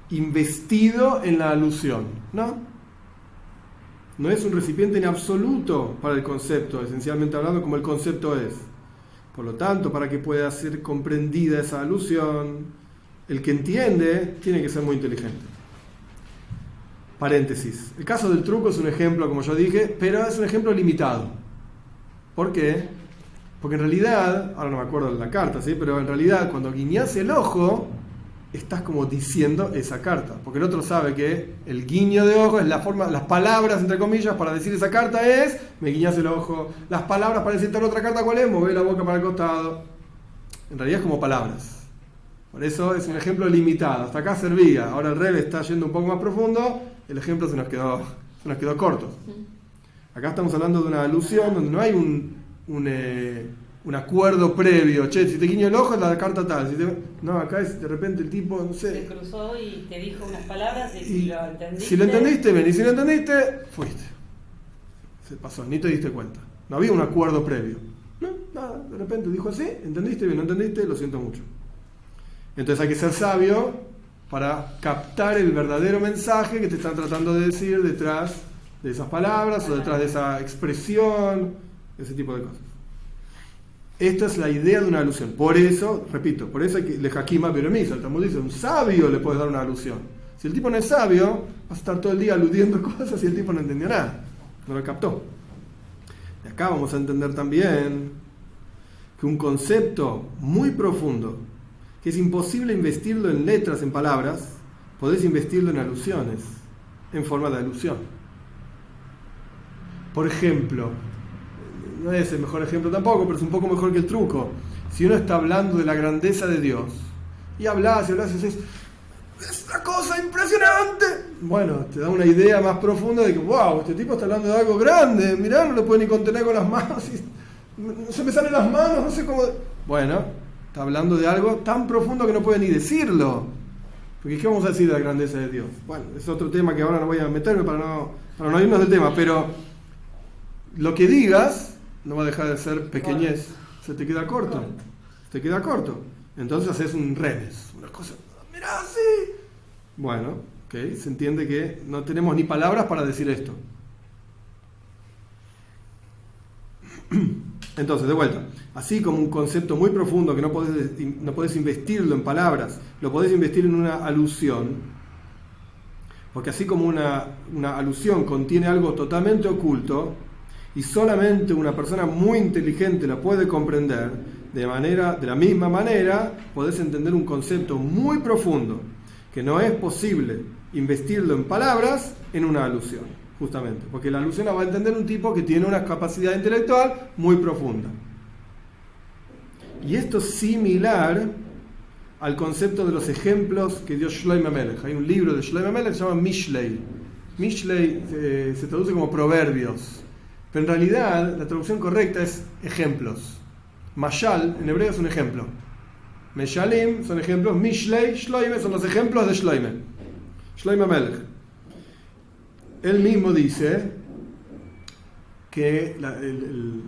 investido en la alusión. No. No es un recipiente en absoluto para el concepto, esencialmente hablando, como el concepto es. Por lo tanto, para que pueda ser comprendida esa alusión, el que entiende tiene que ser muy inteligente. Paréntesis. El caso del truco es un ejemplo, como yo dije, pero es un ejemplo limitado. ¿Por qué? Porque en realidad, ahora no me acuerdo de la carta, ¿sí? Pero en realidad cuando guiñas el ojo, estás como diciendo esa carta. Porque el otro sabe que el guiño de ojo es la forma, las palabras, entre comillas, para decir esa carta es, me guiñas el ojo. Las palabras para decirte la otra carta, ¿cuál es? Mover la boca para el costado. En realidad es como palabras. Por eso es un ejemplo limitado. Hasta acá servía. Ahora el Rebbe está yendo un poco más profundo. El ejemplo se nos quedó corto. Acá estamos hablando de una alusión donde no hay un acuerdo previo. Che, si te guiño el ojo es la carta tal. No, acá es de repente el tipo, no sé. Se cruzó y te dijo unas palabras y si lo entendiste. Si lo entendiste, bien. Y si lo entendiste, fuiste. Se pasó, ni te diste cuenta. No había un acuerdo previo. No, nada. De repente dijo así, entendiste bien, no entendiste, lo siento mucho. Entonces hay que ser sabio para captar el verdadero mensaje que te están tratando de decir detrás de esas palabras o detrás de esa expresión, ese tipo de cosas. Esta es la idea de una alusión. Por eso, repito, por eso hay que le hakima permiso. El Talmud dice, un sabio le puedes dar una alusión. Si el tipo no es sabio, vas a estar todo el día aludiendo cosas y el tipo no entendió nada, no lo captó. Y acá vamos a entender también que un concepto muy profundo, que es imposible investirlo en letras, en palabras, podés investirlo en alusiones, en forma de alusión. Por ejemplo, no es el mejor ejemplo tampoco, pero es un poco mejor que el truco. Si uno está hablando de la grandeza de Dios, y hablas y decís, es una cosa impresionante. Bueno, te da una idea más profunda de que, wow, este tipo está hablando de algo grande, mirá, no lo puede ni contener con las manos, no se me salen las manos, no sé cómo. Bueno, está hablando de algo tan profundo que no puede ni decirlo. Porque ¿qué vamos a decir de la grandeza de Dios? Bueno, es otro tema que ahora no voy a meterme para no irnos del tema, pero lo que digas no va a dejar de ser pequeñez. Se te queda corto. Te queda corto. Entonces haces un remes, una cosa, mirá así. Bueno, ok, se entiende que no tenemos ni palabras para decir esto. Entonces, de vuelta, así como un concepto muy profundo que no podés investirlo en palabras, lo podés investir en una alusión, porque así como una alusión contiene algo totalmente oculto y solamente una persona muy inteligente la puede comprender, de la misma manera, podés entender un concepto muy profundo que no es posible investirlo en palabras en una alusión, justamente, porque la alusión la va a entender un tipo que tiene una capacidad intelectual muy profunda. Y esto es similar al concepto de los ejemplos que dio Shlomo Melech. Hay un libro de Shlomo Melech que se llama Mishlei. Mishlei se traduce como proverbios, pero en realidad la traducción correcta es ejemplos. Mashal en hebreo es un ejemplo. Meshalim son ejemplos. Mishlei, Shloime son los ejemplos de Shlomo Melech. Él mismo dice que el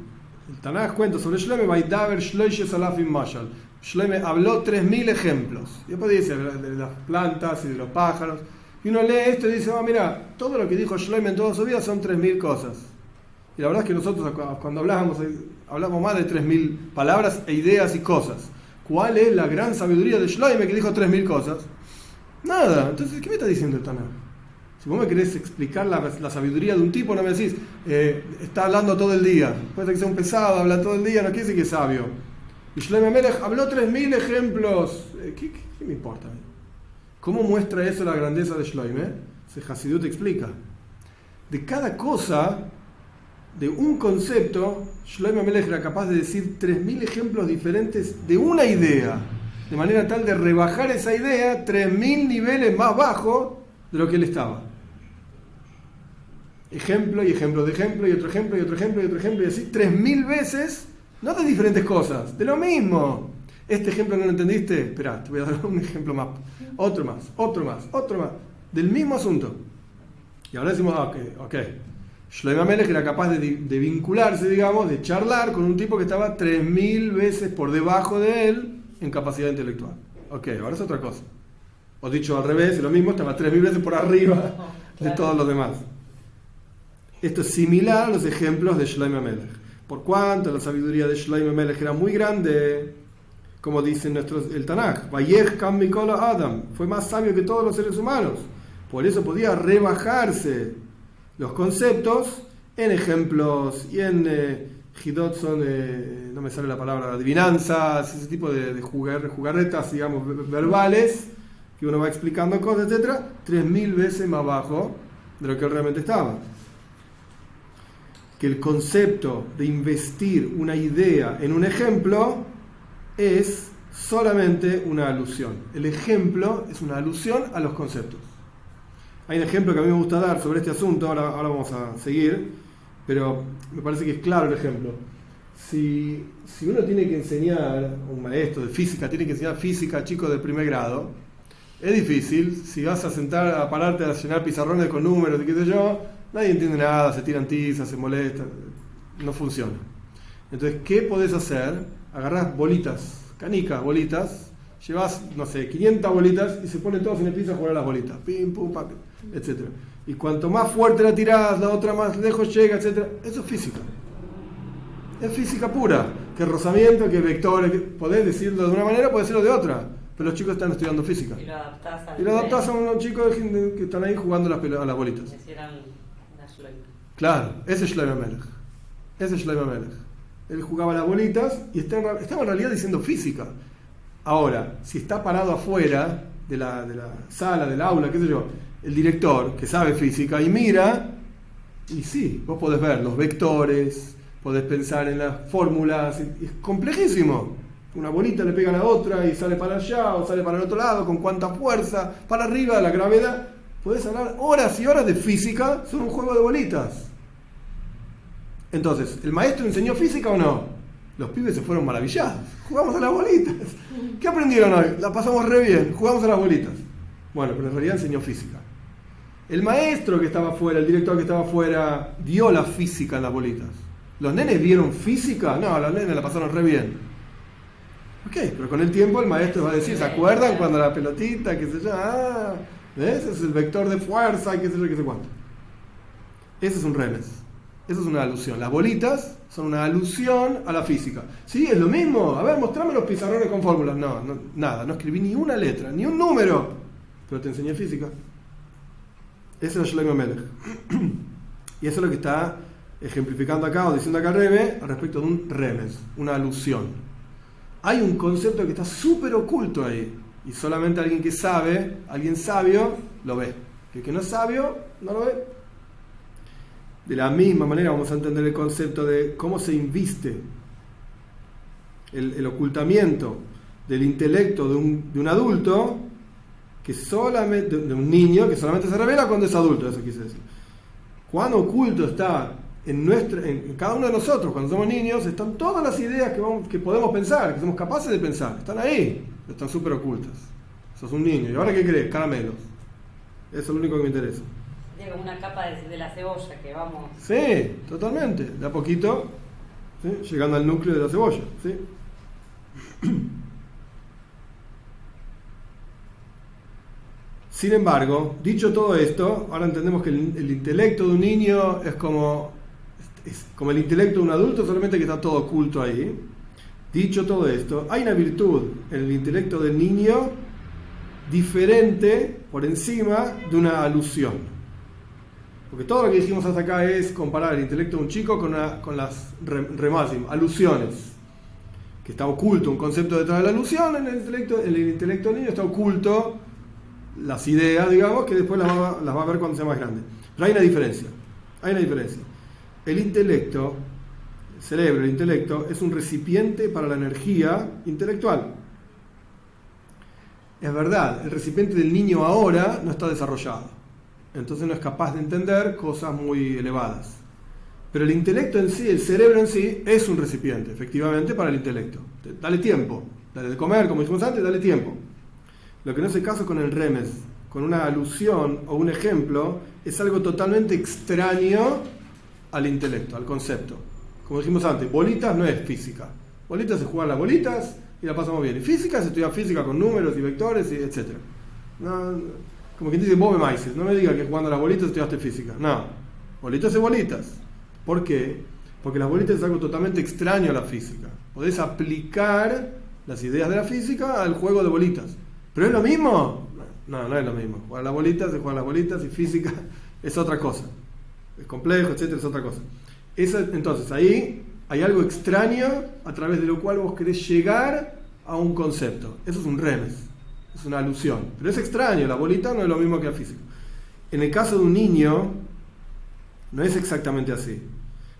Tanaj cuenta sobre Shloime, Vaidaber Shloishes Alafim Mashal. Shloime habló 3000 ejemplos. Y después dice de las plantas y de los pájaros. Y uno lee esto y dice, mira, todo lo que dijo Shloime en toda su vida son 3000 cosas. Y la verdad es que nosotros cuando hablamos más de 3000 palabras e ideas y cosas. ¿Cuál es la gran sabiduría de Shloime que dijo 3000 cosas? Nada. Entonces, ¿qué me está diciendo el Tanaj? Si vos me querés explicar la sabiduría de un tipo, no me decís, está hablando todo el día. Puede ser que sea un pesado, habla todo el día, no quiere decir que es sabio. Y Shlomo Melech habló 3000 ejemplos. ¿Qué me importa? ¿Cómo muestra eso la grandeza de Shlomo? Hasidut explica. De cada cosa, de un concepto, Shlomo Melech era capaz de decir 3000 ejemplos diferentes de una idea, de manera tal de rebajar esa idea 3000 niveles más bajo de lo que él estaba. Ejemplo y ejemplo de ejemplo y otro ejemplo y otro ejemplo y otro ejemplo y así 3000 veces, no de diferentes cosas, de lo mismo. Este ejemplo no lo entendiste, espera, te voy a dar un ejemplo más, otro más, del mismo asunto. Y ahora decimos, ok. Shlomo Melech era capaz de vincularse, digamos, de charlar con un tipo que estaba 3000 veces por debajo de él en capacidad intelectual. Ok, ahora es otra cosa. O dicho al revés, lo mismo, estaba 3000 veces por arriba de todos los demás. Esto es similar a los ejemplos de Shlomo Melech. Por cuanto la sabiduría de Shlomo Melech era muy grande, como dice el Tanaj, Vayech Kam Mikol Adam, fue más sabio que todos los seres humanos. Por eso podía rebajarse los conceptos en ejemplos y en Hidot son, no me sale la palabra, adivinanzas, ese tipo de jugarretas, digamos, verbales, que uno va explicando cosas, etc., 3000 veces más bajo de lo que él realmente estaba. Que el concepto de investir una idea en un ejemplo es solamente una alusión. El ejemplo es una alusión a los conceptos. Hay un ejemplo que a mí me gusta dar sobre este asunto, ahora vamos a seguir, pero me parece que es claro el ejemplo. Si uno tiene que enseñar, un maestro de física tiene que enseñar física a chicos de primer grado, es difícil. Si vas a pararte a llenar pizarrones con números y qué sé yo, nadie entiende nada, se tiran tizas, se molesta, no funciona. Entonces, ¿qué podés hacer? Agarrás bolitas, canicas, bolitas, llevas, 500 bolitas y se ponen todos en el piso a jugar a las bolitas, pim, pum, pam, etc. Y cuanto más fuerte la tirás, la otra más lejos llega, etc. Eso es física. Es física pura. Que rozamiento, que vectores, podés decirlo de una manera, podés decirlo de otra. Pero los chicos están estudiando física. Y lo adaptás a unos chicos que están ahí jugando a las bolitas. Claro, ese es Shlomo Melech. Él jugaba las bolitas y estaba en realidad diciendo física. Ahora, si está parado afuera de la sala, del aula, qué sé yo, el director que sabe física y mira, y sí, vos podés ver los vectores, podés pensar en las fórmulas, es complejísimo. Una bolita le pega a la otra y sale para allá o sale para el otro lado, con cuánta fuerza, para arriba, la gravedad. Podés hablar horas y horas de física sobre un juego de bolitas. Entonces, ¿el maestro enseñó física o no? Los pibes se fueron maravillados. Jugamos a las bolitas. ¿Qué aprendieron hoy? La pasamos re bien, jugamos a las bolitas. Bueno, pero en realidad enseñó física. El maestro que estaba afuera, el director que estaba afuera, dio la física en las bolitas. ¿Los nenes vieron física? No, los nenes la pasaron re bien. Ok, pero con el tiempo el maestro va a decir, ¿se acuerdan cuando la pelotita, qué sé yo? ¿Ves? Ese es el vector de fuerza, qué sé yo, qué sé cuánto. Ese es un remes. Esa es una alusión. Las bolitas son una alusión a la física. ¿Sí? ¿Es lo mismo? A ver, mostrame los pizarrones con fórmulas. No, nada. No escribí ni una letra, ni un número. Pero te enseñé física. Ese es Shlomo Melech. Y eso es lo que está ejemplificando acá, o diciendo acá Rebe, al respecto de un remes, una alusión. hay un concepto que está súper oculto ahí. Y solamente alguien que sabe, alguien sabio, lo ve. El que no es sabio, no lo ve. De la misma manera vamos a entender el concepto de cómo se inviste el ocultamiento del intelecto de un adulto, que solamente, de un niño que solamente se revela cuando es adulto, eso quise decir. Cuán oculto está en cada uno de nosotros, cuando somos niños, están todas las ideas que podemos pensar, que somos capaces de pensar, están ahí, están súper ocultas. Sos un niño, ¿y ahora qué crees? Caramelos. Eso es lo único que me interesa. Tiene como una capa de la cebolla que vamos... Sí, totalmente, de a poquito, ¿sí? Llegando al núcleo de la cebolla, ¿sí? Sin embargo, dicho todo esto, ahora entendemos que el intelecto de un niño es como el intelecto de un adulto, solamente que está todo oculto ahí. Dicho todo esto, hay una virtud en el intelecto del niño diferente por encima de una alusión. Porque todo lo que dijimos hasta acá es comparar el intelecto de un chico con las remazim, alusiones. Que está oculto un concepto detrás de la alusión, en el intelecto del niño está oculto las ideas, digamos, que después las va a ver cuando sea más grande. Pero hay una diferencia. El intelecto, el cerebro, el intelecto, es un recipiente para la energía intelectual. Es verdad, el recipiente del niño ahora no está desarrollado. Entonces no es capaz de entender cosas muy elevadas. Pero el intelecto en sí, el cerebro en sí, es un recipiente, efectivamente, para el intelecto. Dale tiempo. Dale de comer, como dijimos antes, dale tiempo. Lo que no es el caso con el remes, con una alusión o un ejemplo, es algo totalmente extraño al intelecto, al concepto. Como dijimos antes, bolitas no es física. Bolitas se juegan las bolitas y la pasamos bien. Y física se estudia física con números y vectores, y etc. No, como quien dice, vos me maices, no me digas que jugando a las bolitas estudiaste física. No, bolitas es bolitas. ¿Por qué? Porque las bolitas es algo totalmente extraño a la física. Podés aplicar las ideas de la física al juego de bolitas. ¿Pero es lo mismo? No, no es lo mismo. Jugar a las bolitas es jugar a las bolitas y física es otra cosa. Es complejo, etcétera, es otra cosa. Entonces, ahí hay algo extraño a través de lo cual vos querés llegar a un concepto. Eso es un remes, es una alusión. Pero es extraño, la bolita no es lo mismo que la física. En el caso de un niño, no es exactamente así.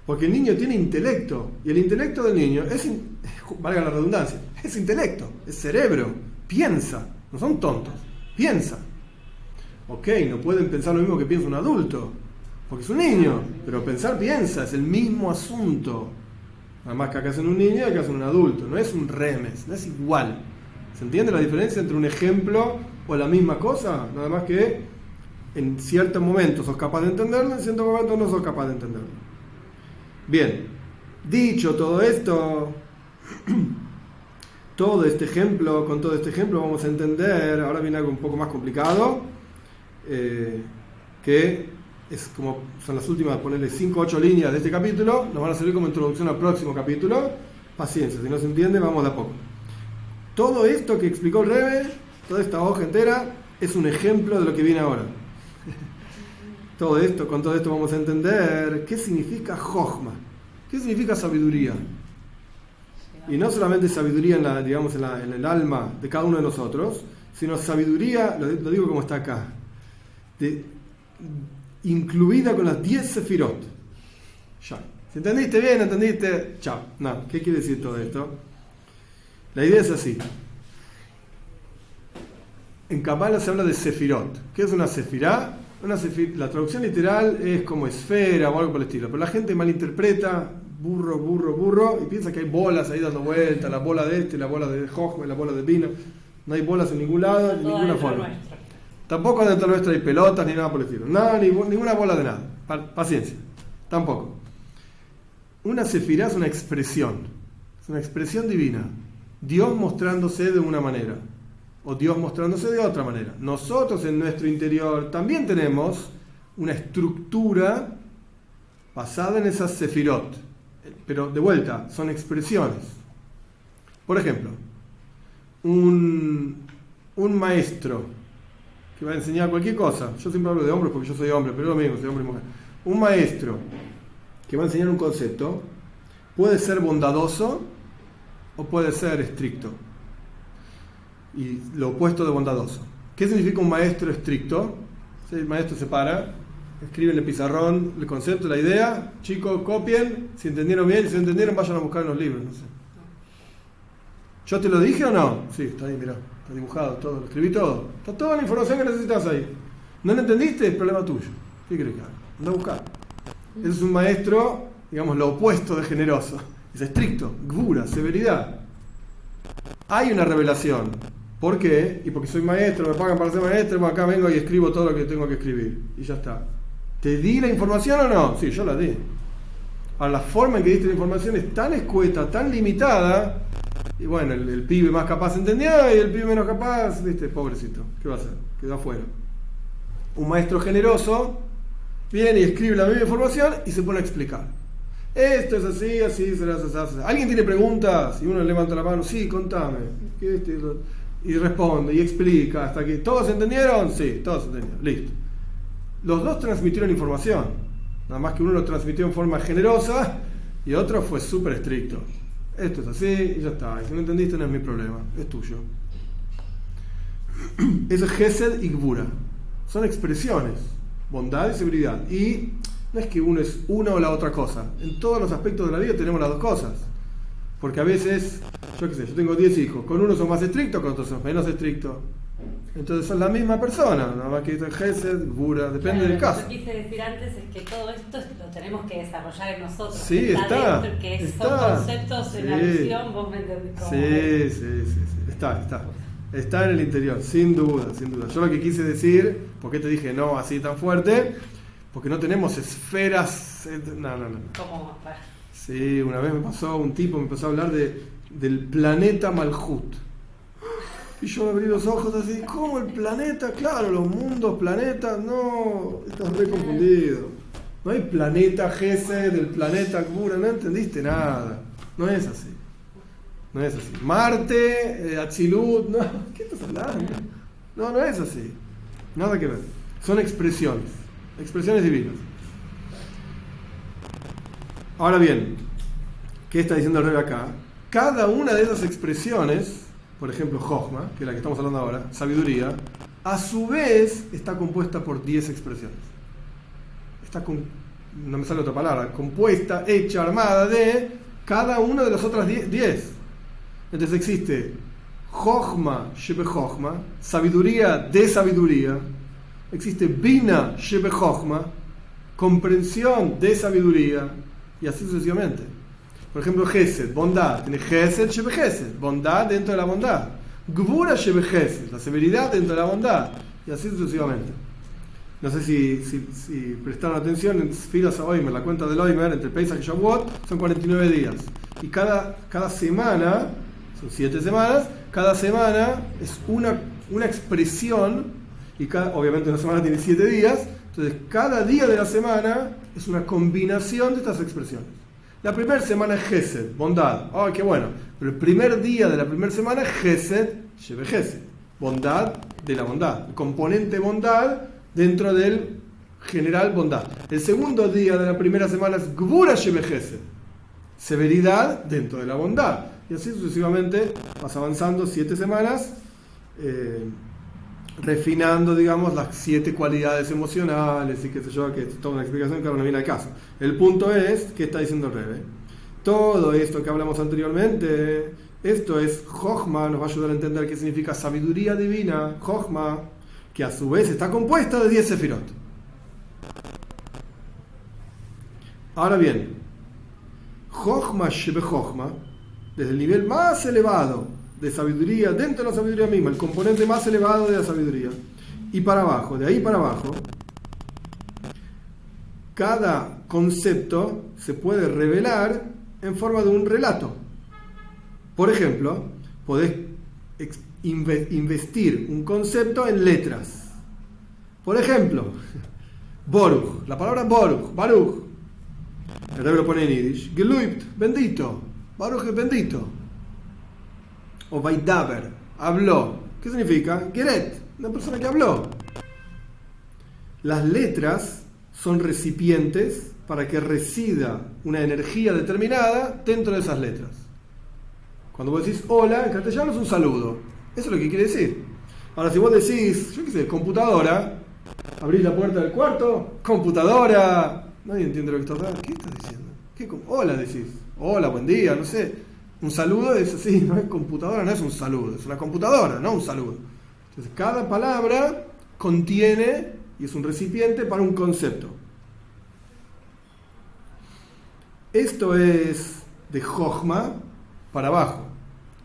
Porque el niño tiene intelecto, y el intelecto del niño valga la redundancia, es intelecto, es cerebro, piensa, no son tontos, piensa. Ok, no pueden pensar lo mismo que piensa un adulto, porque es un niño, pero pensar piensa, es el mismo asunto. Nada más que acá hacen un niño y acá hacen un adulto, no es un remes, no es igual. ¿Se entiende la diferencia entre un ejemplo o la misma cosa? Nada más que en ciertos momentos sos capaz de entenderlo, en ciertos momentos no sos capaz de entenderlo. Bien, dicho todo esto, con todo este ejemplo vamos a entender, ahora viene algo un poco más complicado, que es como, son las últimas, ponerle 5 o 8 líneas de este capítulo, nos van a servir como introducción al próximo capítulo. Paciencia, si no se entiende, vamos de a poco. Todo esto que explicó el Rebbe, toda esta hoja entera, es un ejemplo de lo que viene ahora. Con todo esto vamos a entender qué significa Jochma, qué significa sabiduría. Y no solamente sabiduría en el alma de cada uno de nosotros, sino sabiduría, lo digo como está acá, incluida con las 10 sefirot. Ya. Si entendiste bien, entendiste, chao. No, ¿qué quiere decir todo esto? La idea es así. En Kabbalah se habla de sefirot. ¿Qué es una sefirá? La traducción literal es como esfera o algo por el estilo, pero la gente malinterpreta burro y piensa que hay bolas ahí dando vueltas, la bola de la bola de Jochma, la bola de vino. No hay bolas en ningún lado, en ninguna forma. Tampoco dentro nuestro hay pelotas ni nada por el estilo. Nada, ninguna bola de nada. Paciencia. Tampoco. Una sefirá es una expresión divina. Dios mostrándose de una manera o Dios mostrándose de otra manera. Nosotros en nuestro interior también tenemos una estructura basada en esas sefirot, pero de vuelta, son expresiones. Por ejemplo, un maestro que va a enseñar cualquier cosa, yo siempre hablo de hombres porque yo soy hombre, pero es lo mismo, soy hombre y mujer. Un maestro que va a enseñar un concepto puede ser bondadoso o puede ser estricto. Y lo opuesto de bondadoso. ¿Qué significa un maestro estricto? El maestro se para, escribe en el pizarrón el concepto, la idea, chicos, copien, si entendieron bien, si no entendieron, vayan a buscar en los libros, no sé. ¿Yo te lo dije o no? Sí, está ahí, mirá, está dibujado todo, lo escribí todo. Está toda la información que necesitas ahí. ¿No lo entendiste? Es problema tuyo. ¿Qué crees que haga? Anda a buscar. Ese es un maestro, digamos, lo opuesto de generoso. Es estricto, gvura, severidad. Hay una revelación. ¿Por qué? Y porque soy maestro, me pagan para ser maestro, bueno, acá vengo y escribo todo lo que tengo que escribir. Y ya está. ¿Te di la información o no? Sí, yo la di. Ahora, la forma en que diste la información es tan escueta, tan limitada, y bueno, el pibe más capaz entendió y el pibe menos capaz, viste, pobrecito, ¿qué va a hacer? Quedó afuera. Un maestro generoso viene y escribe la misma información y se pone a explicar. Esto es así, así, será así. ¿Alguien tiene preguntas? Y uno levanta la mano, sí, contame. ¿Qué es esto? Y responde y explica hasta que todos entendieron. Sí, todos entendieron, listo. Los dos transmitieron información, nada más que uno lo transmitió en forma generosa y otro fue súper estricto. Esto es así y ya está, y si no entendiste no es mi problema, es tuyo. Eso es Gesed y Gvura, son expresiones, bondad y severidad, y no es que uno es una o la otra cosa. En todos los aspectos de la vida tenemos las dos cosas. Porque a veces, yo qué sé, yo tengo 10 hijos, con unos son más estrictos, con otros son menos estrictos. Entonces son la misma persona, nada más que Gesed, Gvura, depende del caso. Lo que quise decir antes es que todo esto lo tenemos que desarrollar en nosotros. Sí, está dentro, que está. Son conceptos en alusión, vos me entendés cómo. Sí. Está en el interior, sin duda. Yo lo que quise decir, ¿por qué te dije no así tan fuerte? Porque no tenemos esferas. No. ¿Cómo? Sí, una vez me empezó a hablar del planeta Malhut. Y yo abrí los ojos así, ¿cómo el planeta? Claro, los mundos, planetas, no, estás re confundido. No hay planeta Gesed, del planeta Gvura, no entendiste nada. No es así. Marte, Atzilut, no, ¿qué estás hablando? No es así. Nada que ver. Son expresiones divinas. Ahora bien, ¿qué está diciendo el Rebbe acá? Cada una de esas expresiones, por ejemplo, Jochma, que es la que estamos hablando ahora, sabiduría, a su vez está compuesta por 10 expresiones. No me sale otra palabra, compuesta, hecha, armada de cada una de las otras 10. Entonces existe Jochma Shebe Jochma, sabiduría de sabiduría. Existe Bina Shebe Jochma, comprensión de sabiduría, y así sucesivamente. Por ejemplo, Gesed, bondad, tiene Gesed Shebe Gesed, bondad dentro de la bondad. Gvura Shebe Gesed, la severidad dentro de la bondad, y así sucesivamente. No sé si prestaron atención en Sfiras HaOimer, la cuenta del Oimer, entre Pesach y Shavuot, son 49 días. Y cada semana, son 7 semanas, cada semana es una expresión, y obviamente una semana tiene 7 días, entonces cada día de la semana es una combinación de estas expresiones. La primera semana es Gesed, bondad. ¡Ay, qué bueno! Pero el primer día de la primera semana es Gesed, Shebe Gesed, bondad de la bondad, el componente bondad dentro del general bondad. El segundo día de la primera semana es Gvura Shebe Gesed, severidad dentro de la bondad. Y así sucesivamente vas avanzando 7 semanas, refinando, digamos, las 7 cualidades emocionales y qué sé yo, que es toda una explicación que ahora no viene al caso. El punto es, ¿qué está diciendo el Rebbe? Todo esto que hablamos anteriormente, esto es Jochma, nos va a ayudar a entender qué significa sabiduría divina, Jochma, que a su vez está compuesta de 10 sefirot. Ahora bien, Jochma Shebe Jochma, desde el nivel más elevado de sabiduría, dentro de la sabiduría misma, el componente más elevado de la sabiduría, y para abajo, de ahí para abajo, cada concepto se puede revelar en forma de un relato. Por ejemplo, podés investir un concepto en letras. Por ejemplo, Boruch, la palabra Baruch, el Rebbe lo pone en Yiddish, Gelubt, bendito, Baruch es bendito. O Vaidaber, habló. ¿Qué significa? Geret, una persona que habló. Las letras son recipientes para que resida una energía determinada dentro de esas letras. Cuando vos decís hola, en castellano es un saludo. Eso es lo que quiere decir. Ahora, si vos decís, yo qué sé, computadora, abrís la puerta del cuarto, computadora, nadie entiende lo que estás diciendo. ¿Qué estás diciendo? Hola decís, hola, buen día, no sé. Un saludo es así, no es computadora, no es un saludo, es una computadora, no un saludo. Entonces, cada palabra contiene y es un recipiente para un concepto. Esto es de Jochma para abajo.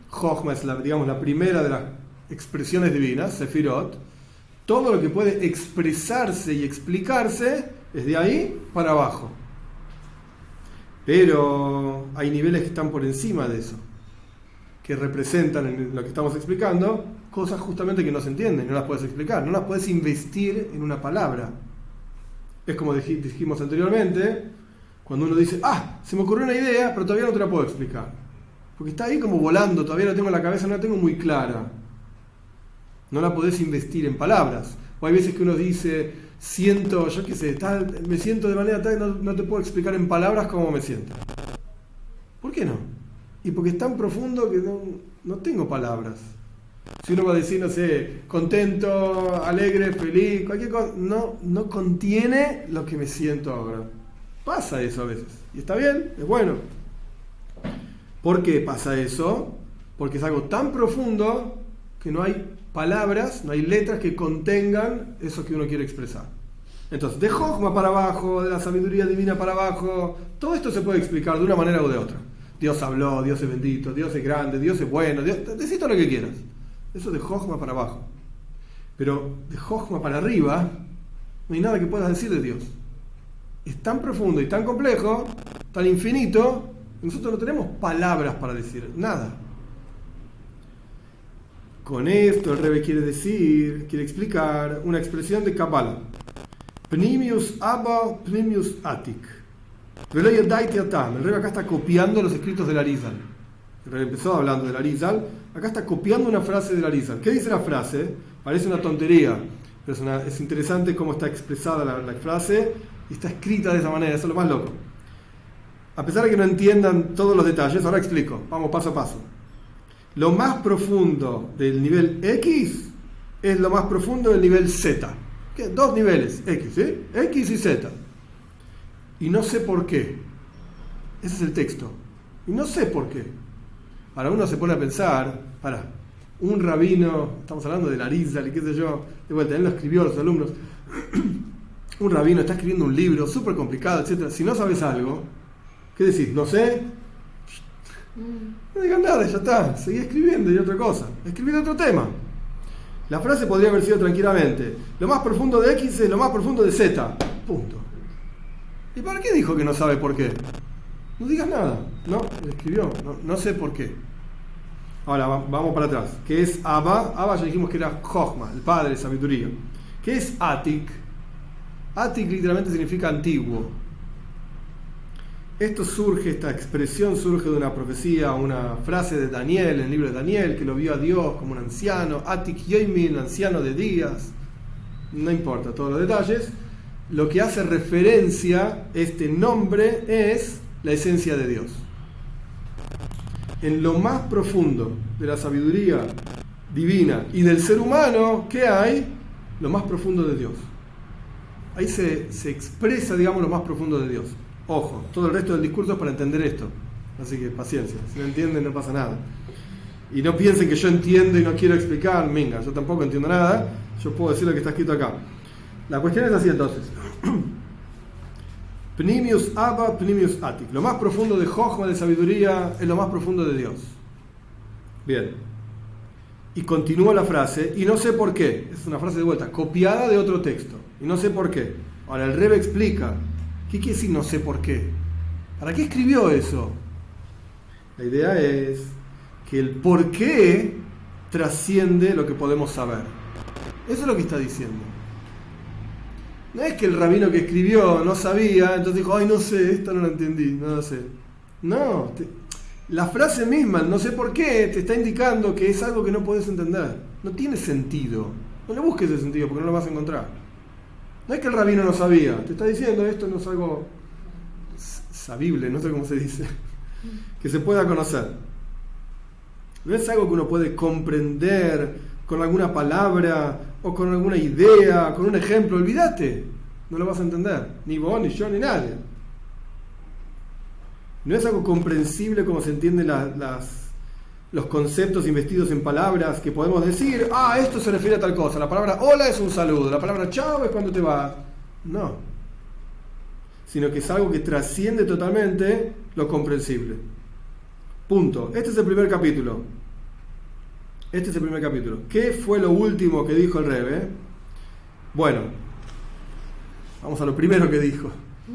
Jochma es la primera de las expresiones divinas, Sefirot. Todo lo que puede expresarse y explicarse es de ahí para abajo. Pero hay niveles que están por encima de eso, que representan en lo que estamos explicando cosas justamente que no se entienden, no las puedes explicar, no las puedes investir en una palabra. Es como dijimos anteriormente, cuando uno dice, se me ocurrió una idea, pero todavía no te la puedo explicar. Porque está ahí como volando, todavía la tengo en la cabeza, no la tengo muy clara. No la podés investir en palabras. O hay veces que uno dice, siento, yo qué sé, me siento de manera tal, no te puedo explicar en palabras cómo me siento. ¿Por qué no? Y porque es tan profundo que no tengo palabras. Si uno va a decir, no sé, contento, alegre, feliz, cualquier cosa, no contiene lo que me siento ahora. Pasa eso a veces. Y está bien, es bueno. ¿Por qué pasa eso? Porque es algo tan profundo que no hay palabras, no hay letras que contengan eso que uno quiere expresar. Entonces, de Jochma para abajo, de la sabiduría divina para abajo, todo esto se puede explicar de una manera u de otra. Dios habló, Dios es bendito, Dios es grande, Dios es bueno, decís todo lo que quieras. Eso es de Jochma para abajo. Pero de Jochma para arriba, no hay nada que puedas decir de Dios. Es tan profundo y tan complejo, tan infinito, que nosotros no tenemos palabras para decir, nada. Con esto el Rebbe quiere explicar una expresión de Kabbalah. Pnimius Abba, Pnimius Atik. El Rebbe acá está copiando los escritos del Arizal. El Rebbe empezó hablando del Arizal, acá está copiando una frase del Arizal. ¿Qué dice la frase? Parece una tontería, pero es interesante cómo está expresada la frase y está escrita de esa manera, eso es lo más loco. A pesar de que no entiendan todos los detalles, ahora explico, vamos paso a paso. Lo más profundo del nivel X es lo más profundo del nivel Z. ¿Qué? Dos niveles, X, ¿sí? X y Z. Y no sé por qué. Ese es el texto. Y no sé por qué. Ahora uno se pone a pensar, un rabino, estamos hablando del Arizal y qué sé yo, de vuelta, él lo escribió a los alumnos. Un rabino está escribiendo un libro súper complicado, etc. Si no sabes algo, ¿qué decís? No sé. No digas nada, ya está. Seguí escribiendo y otra cosa. Escribí de otro tema. La frase podría haber sido tranquilamente: lo más profundo de X es lo más profundo de Z. Punto. ¿Y para qué dijo que no sabe por qué? No digas nada. No, escribió. No sé por qué. Ahora vamos para atrás. ¿Qué es Abba? Abba ya dijimos que era Jochma, el padre de sabiduría. ¿Qué es Atik? Atik literalmente significa antiguo. Esta expresión surge de una profecía, una frase de Daniel, en el libro de Daniel, que lo vio a Dios como un anciano, Atik Yoimin, anciano de días. No importa todos los detalles. Lo que hace referencia este nombre es la esencia de Dios. En lo más profundo de la sabiduría divina y del ser humano, ¿qué hay? Lo más profundo de Dios. Ahí se expresa, digamos, lo más profundo de Dios. Ojo, todo el resto del discurso es para entender esto. Así que paciencia, si no entienden no pasa nada. Y no piensen que yo entiendo y no quiero explicar, venga, yo tampoco entiendo nada, yo puedo decir lo que está escrito acá. La cuestión es así entonces. Pnimius Abba, Pnimius Atik. Lo más profundo de Jochma, de sabiduría, es lo más profundo de Dios. Bien. Y continúa la frase, y no sé por qué. Es una frase de vuelta, copiada de otro texto. Y no sé por qué. Ahora el Rebbe explica. ¿Qué quiere decir no sé por qué? ¿Para qué escribió eso? La idea es que el por qué trasciende lo que podemos saber. Eso es lo que está diciendo. No es que el rabino que escribió no sabía, entonces dijo, ay, no sé, esto no lo entendí, no lo sé. No, la frase misma, no sé por qué, te está indicando que es algo que no puedes entender. No tiene sentido. No le busques ese sentido porque no lo vas a encontrar. No es que el rabino no sabía, te está diciendo esto no es algo sabible, no sé cómo se dice, que se pueda conocer. No es algo que uno puede comprender con alguna palabra o con alguna idea, con un ejemplo. Olvídate, no lo vas a entender, ni vos, ni yo, ni nadie. No es algo comprensible como se entienden los conceptos investidos en palabras que podemos decir, esto se refiere a tal cosa, la palabra hola es un saludo, la palabra chao es cuando te vas. No, sino que es algo que trasciende totalmente lo comprensible. Punto. Este es el primer capítulo. ¿Qué fue lo último que dijo el Rebbe? Bueno, vamos a lo primero que dijo.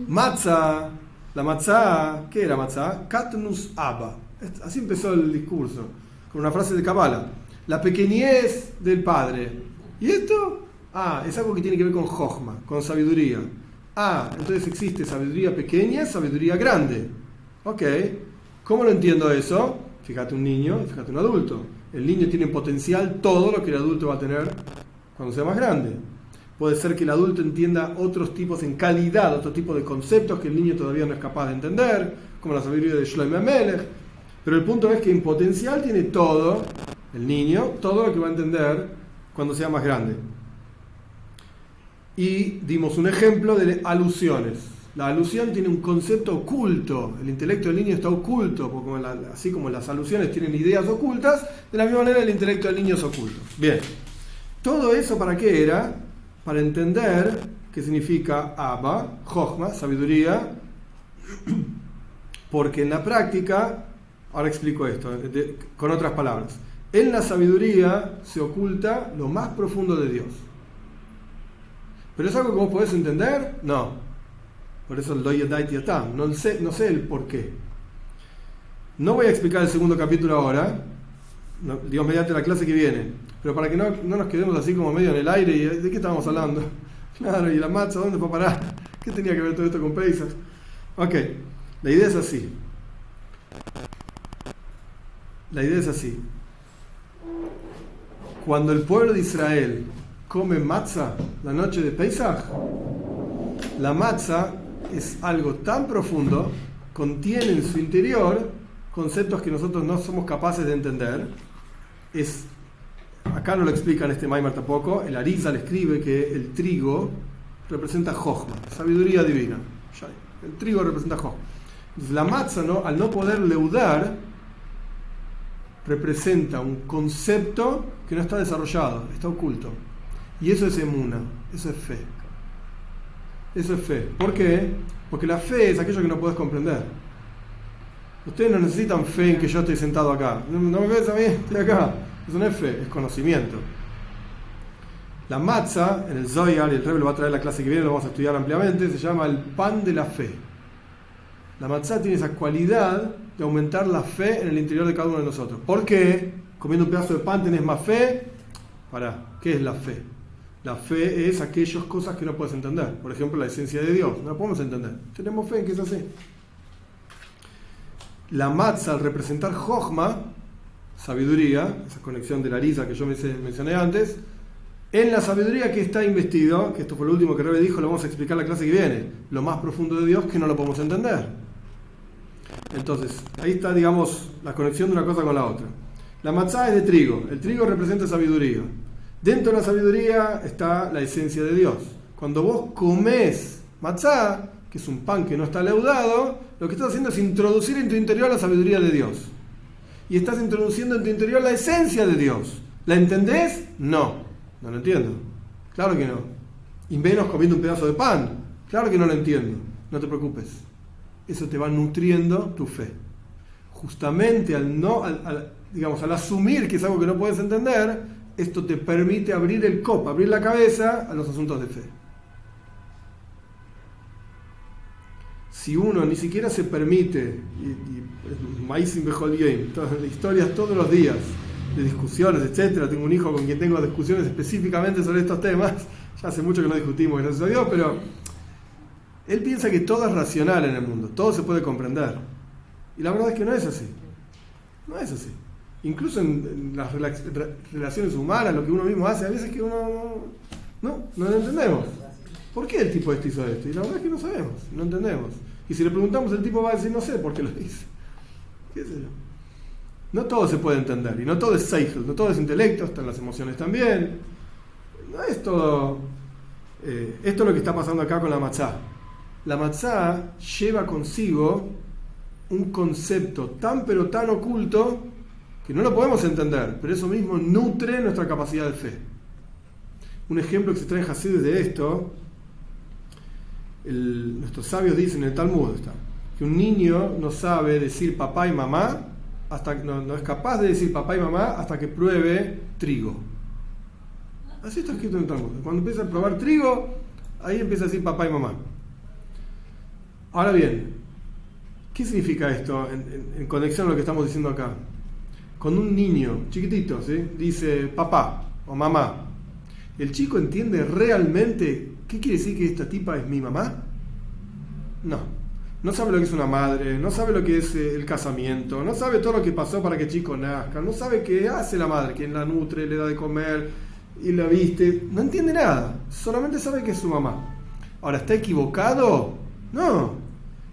Matzah, la matzah, ¿qué era matzah? Katnus Abba. Así empezó el discurso, con una frase de Kabbalah. La pequeñez del padre. ¿Y esto? Es algo que tiene que ver con Jochma, con sabiduría. Entonces existe sabiduría pequeña, sabiduría grande. Ok, ¿cómo lo entiendo eso? Fíjate un niño y fíjate un adulto. El niño tiene en potencial todo lo que el adulto va a tener cuando sea más grande. Puede ser que el adulto entienda otros tipos en calidad, otro tipo de conceptos que el niño todavía no es capaz de entender, como la sabiduría de Shlomo Amelech. Pero el punto es que en potencial tiene todo, el niño, todo lo que va a entender cuando sea más grande. Y dimos un ejemplo de alusiones. La alusión tiene un concepto oculto, el intelecto del niño está oculto, porque así como las alusiones tienen ideas ocultas, de la misma manera el intelecto del niño es oculto. Bien, todo eso ¿para qué era? Para entender qué significa Abba, Jochma, sabiduría, porque en la práctica, ahora explico esto con otras palabras, en la sabiduría se oculta lo más profundo de Dios. ¿Pero es algo que vos podés entender? No. Por eso el Loyedait Yatam. No sé el por qué. No voy a explicar el segundo capítulo ahora, digamos mediante la clase que viene, pero para que no nos quedemos así como medio en el aire y ¿de qué estábamos hablando? Claro, y la matzah, ¿dónde fue a parar? ¿Qué tenía que ver todo esto con Pesach? Ok, la idea es así. Cuando el pueblo de Israel come matzah la noche de Pesach, la matzah es algo tan profundo, contiene en su interior conceptos que nosotros no somos capaces de entender. Acá no lo explica en este Maimar tampoco. El Arizal escribe que el trigo representa Jochma, sabiduría divina. El trigo representa Jochma. Entonces la matzah, al no poder leudar, representa un concepto que no está desarrollado, está oculto. Y eso es emuna, eso es fe. Eso es fe. ¿Por qué? Porque la fe es aquello que no puedes comprender. Ustedes no necesitan fe en que yo estoy sentado acá. ¿No me ves a mí? Estoy acá. Eso no es fe, es conocimiento. La matzah, en el Zohar, y el Rebbe lo va a traer la clase que viene, lo vamos a estudiar ampliamente, se llama el pan de la fe. La matzah tiene esa cualidad de aumentar la fe en el interior de cada uno de nosotros. ¿Por qué? Comiendo un pedazo de pan tenés más fe. ¿Qué es la fe? La fe es aquellas cosas que no puedes entender. Por ejemplo, la esencia de Dios. No la podemos entender. Tenemos fe en que es así. La matzah, al representar Jochma, sabiduría, esa conexión de la risa que yo mencioné antes, en la sabiduría que está investido, que esto fue lo último que Rebbe dijo, lo vamos a explicar en la clase que viene, lo más profundo de Dios que no lo podemos entender. Entonces, ahí está, digamos, la conexión de una cosa con la otra. La matzah es de trigo. El trigo representa sabiduría. Dentro de la sabiduría está la esencia de Dios. Cuando vos comés matzah, que es un pan que no está leudado, lo que estás haciendo es introducir en tu interior la sabiduría de Dios. Y estás introduciendo en tu interior la esencia de Dios. ¿La entendés? No lo entiendo. Claro que no. Y menos comiendo un pedazo de pan. Claro que no lo entiendo. No te preocupes. Eso te va nutriendo tu fe. Justamente al asumir que es algo que no puedes entender, esto te permite abrir el copa, abrir la cabeza a los asuntos de fe. Si uno ni siquiera se permite, Maisim Bechol Yom, historias todos los días, de discusiones, etcétera. Tengo un hijo con quien tengo discusiones específicamente sobre estos temas. Ya hace mucho que no discutimos, gracias a Dios, pero él piensa que todo es racional en el mundo, todo se puede comprender. Y la verdad es que no es así. No es así. Incluso en las relaciones humanas, lo que uno mismo hace, a veces que uno no lo entendemos. ¿Por qué el tipo hizo esto? Y la verdad es que no sabemos, no entendemos. Y si le preguntamos, el tipo va a decir, no sé por qué lo hizo. ¿Qué sé yo? No todo se puede entender, y no todo es seichel, no todo es intelecto, están las emociones también. No es todo. Esto es lo que está pasando acá con la matzá. La matzá lleva consigo un concepto tan pero tan oculto que no lo podemos entender, pero eso mismo nutre nuestra capacidad de fe. Un ejemplo que se trae en Hasidus de esto, nuestros sabios dicen en el Talmud que un niño no sabe decir papá y mamá, no es capaz de decir papá y mamá hasta que pruebe trigo. Así está escrito en el Talmud. Cuando empieza a probar trigo, ahí empieza a decir papá y mamá. Ahora bien, ¿qué significa esto en conexión a lo que estamos diciendo acá? Cuando un niño chiquitito, ¿sí?, dice papá o mamá, ¿el chico entiende realmente qué quiere decir que esta tipa es mi mamá? No sabe lo que es una madre, no sabe lo que es el casamiento, no sabe todo lo que pasó para que el chico nazca, no sabe qué hace la madre, quién la nutre, le da de comer y la viste, no entiende nada, solamente sabe que es su mamá. Ahora, ¿está equivocado? No.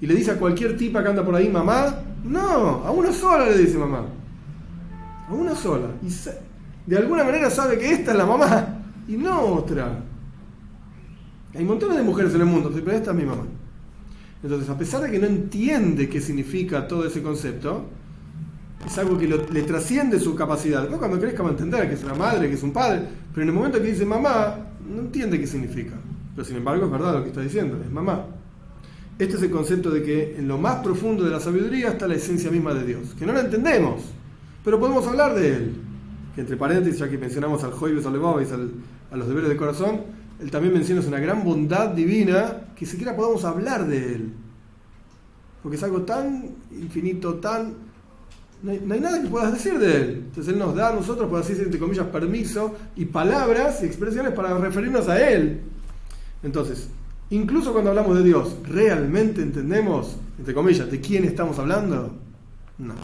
¿Y le dice a cualquier tipa que anda por ahí mamá? No, a una sola le dice mamá. A una sola. Y de alguna manera sabe que esta es la mamá y no otra. Hay montones de mujeres en el mundo, pero esta es mi mamá. Entonces, a pesar de que no entiende qué significa todo ese concepto, es algo que le trasciende su capacidad. Después, cuando crezca, va a entender que es una madre, que es un padre, pero en el momento que dice mamá, no entiende qué significa. Pero sin embargo, es verdad lo que está diciendo, es mamá. Este es el concepto de que en lo más profundo de la sabiduría está la esencia misma de Dios, que no la entendemos, pero podemos hablar de él. Que entre paréntesis, ya que mencionamos al Joibes Alevabis, a los deberes de corazón, él también menciona una gran bondad divina que siquiera podamos hablar de él. Porque es algo tan infinito, no hay nada que puedas decir de él. Entonces él nos da a nosotros, por así decir, entre comillas, permiso y palabras y expresiones para referirnos a él. Entonces, incluso cuando hablamos de Dios, ¿realmente entendemos, entre comillas, de quién estamos hablando? No.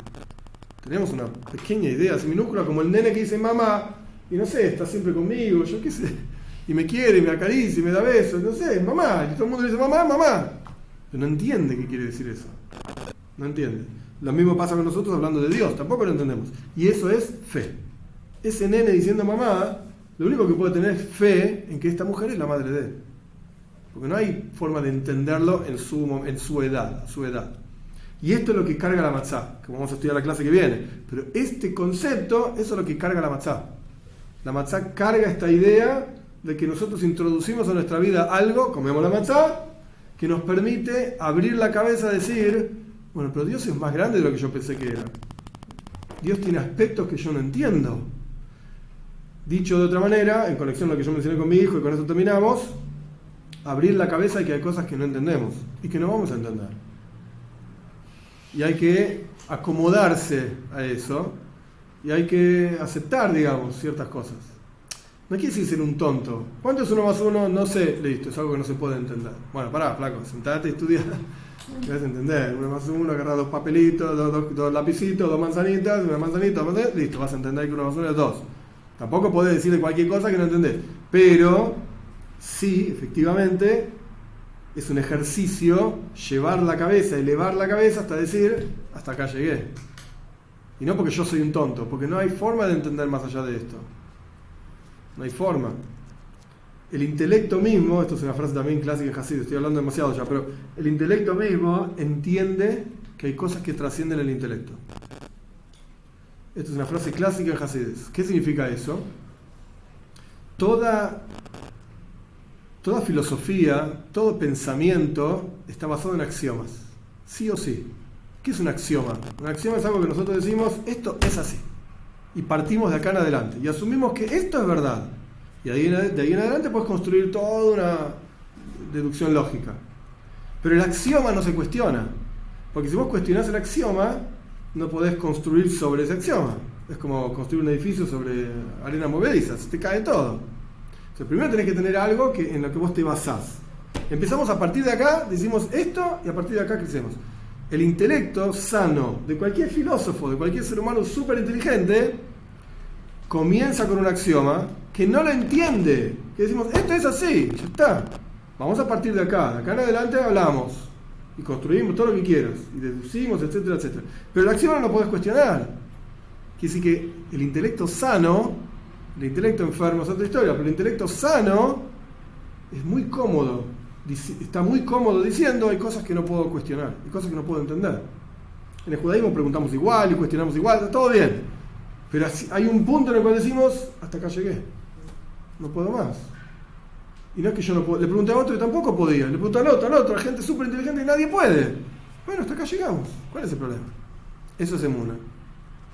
Tenemos una pequeña idea, así minúscula, como el nene que dice mamá, y no sé, está siempre conmigo, yo qué sé, y me quiere, y me acaricia, y me da besos, no sé, mamá, y todo el mundo le dice mamá, mamá. Pero no entiende qué quiere decir eso. No entiende. Lo mismo pasa con nosotros hablando de Dios, tampoco lo entendemos. Y eso es fe. Ese nene diciendo mamá, lo único que puede tener es fe en que esta mujer es la madre de él. Porque no hay forma de entenderlo en su edad, a su edad. Y esto es lo que carga la matzá, que vamos a estudiar la clase que viene. Pero este concepto, eso es lo que carga la matzá. La matzá carga esta idea de que nosotros introducimos a nuestra vida algo, comemos la matzá, que nos permite abrir la cabeza a decir, bueno, pero Dios es más grande de lo que yo pensé que era. Dios tiene aspectos que yo no entiendo. Dicho de otra manera, en conexión a lo que yo mencioné con mi hijo, y con eso terminamos, abrir la cabeza de que hay cosas que no entendemos y que no vamos a entender. Y hay que acomodarse a eso y hay que aceptar, digamos, ciertas cosas. No quiere decir ser un tonto. ¿Cuánto es 1 más 1? No sé, listo, es algo que no se puede entender. Bueno, pará, flaco, sentate y estudia. ¿Qué vas a entender? 1 más 1, agarra 2 papelitos, dos lapicitos, 2 manzanitas, una manzanita, listo, vas a entender que 1 más 1 es 2. Tampoco podés decirle cualquier cosa que no entendés. Pero sí, efectivamente, es un ejercicio llevar la cabeza, elevar la cabeza hasta decir, hasta acá llegué. Y no porque yo soy un tonto, porque no hay forma de entender más allá de esto. No hay forma. El intelecto mismo, esto es una frase también clásica en Hasidus, estoy hablando demasiado ya, pero el intelecto mismo entiende que hay cosas que trascienden el intelecto. Esto es una frase clásica en Hasidus. ¿Qué significa eso? Toda filosofía, todo pensamiento está basado en axiomas, sí o sí. ¿Qué es un axioma? Un axioma es algo que nosotros decimos, esto es así, y partimos de acá en adelante, y asumimos que esto es verdad, y de ahí en adelante puedes construir toda una deducción lógica. Pero el axioma no se cuestiona, porque si vos cuestionás el axioma, no podés construir sobre ese axioma. Es como construir un edificio sobre arena movediza, se te cae todo. Entonces, primero tenés que tener algo en lo que vos te basás. Empezamos a partir de acá, decimos esto, y a partir de acá crecemos. El intelecto sano de cualquier filósofo, de cualquier ser humano súper inteligente, comienza con un axioma que no lo entiende. Que decimos, esto es así, ya está. Vamos a partir de acá en adelante hablamos. Y construimos todo lo que quieras. Y deducimos, etcétera, etcétera. Pero el axioma no lo podés cuestionar. Quiere decir que el intelecto sano, el intelecto enfermo es otra historia, pero el intelecto sano es muy cómodo, está muy cómodo diciendo hay cosas que no puedo cuestionar, hay cosas que no puedo entender. En el judaísmo preguntamos igual y cuestionamos igual, está todo bien, pero hay un punto en el cual decimos hasta acá llegué, no puedo más. Y no es que yo no puedo, le pregunté a otro y tampoco podía, le pregunté al otro, a gente súper inteligente y nadie puede. Bueno, hasta acá llegamos, ¿cuál es el problema? Eso es emuna,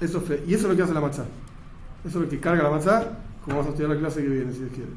eso es fe, y eso es lo que hace la matzá. Eso es lo que carga la matzá, como vamos a estudiar la clase que viene, si Dios quiere.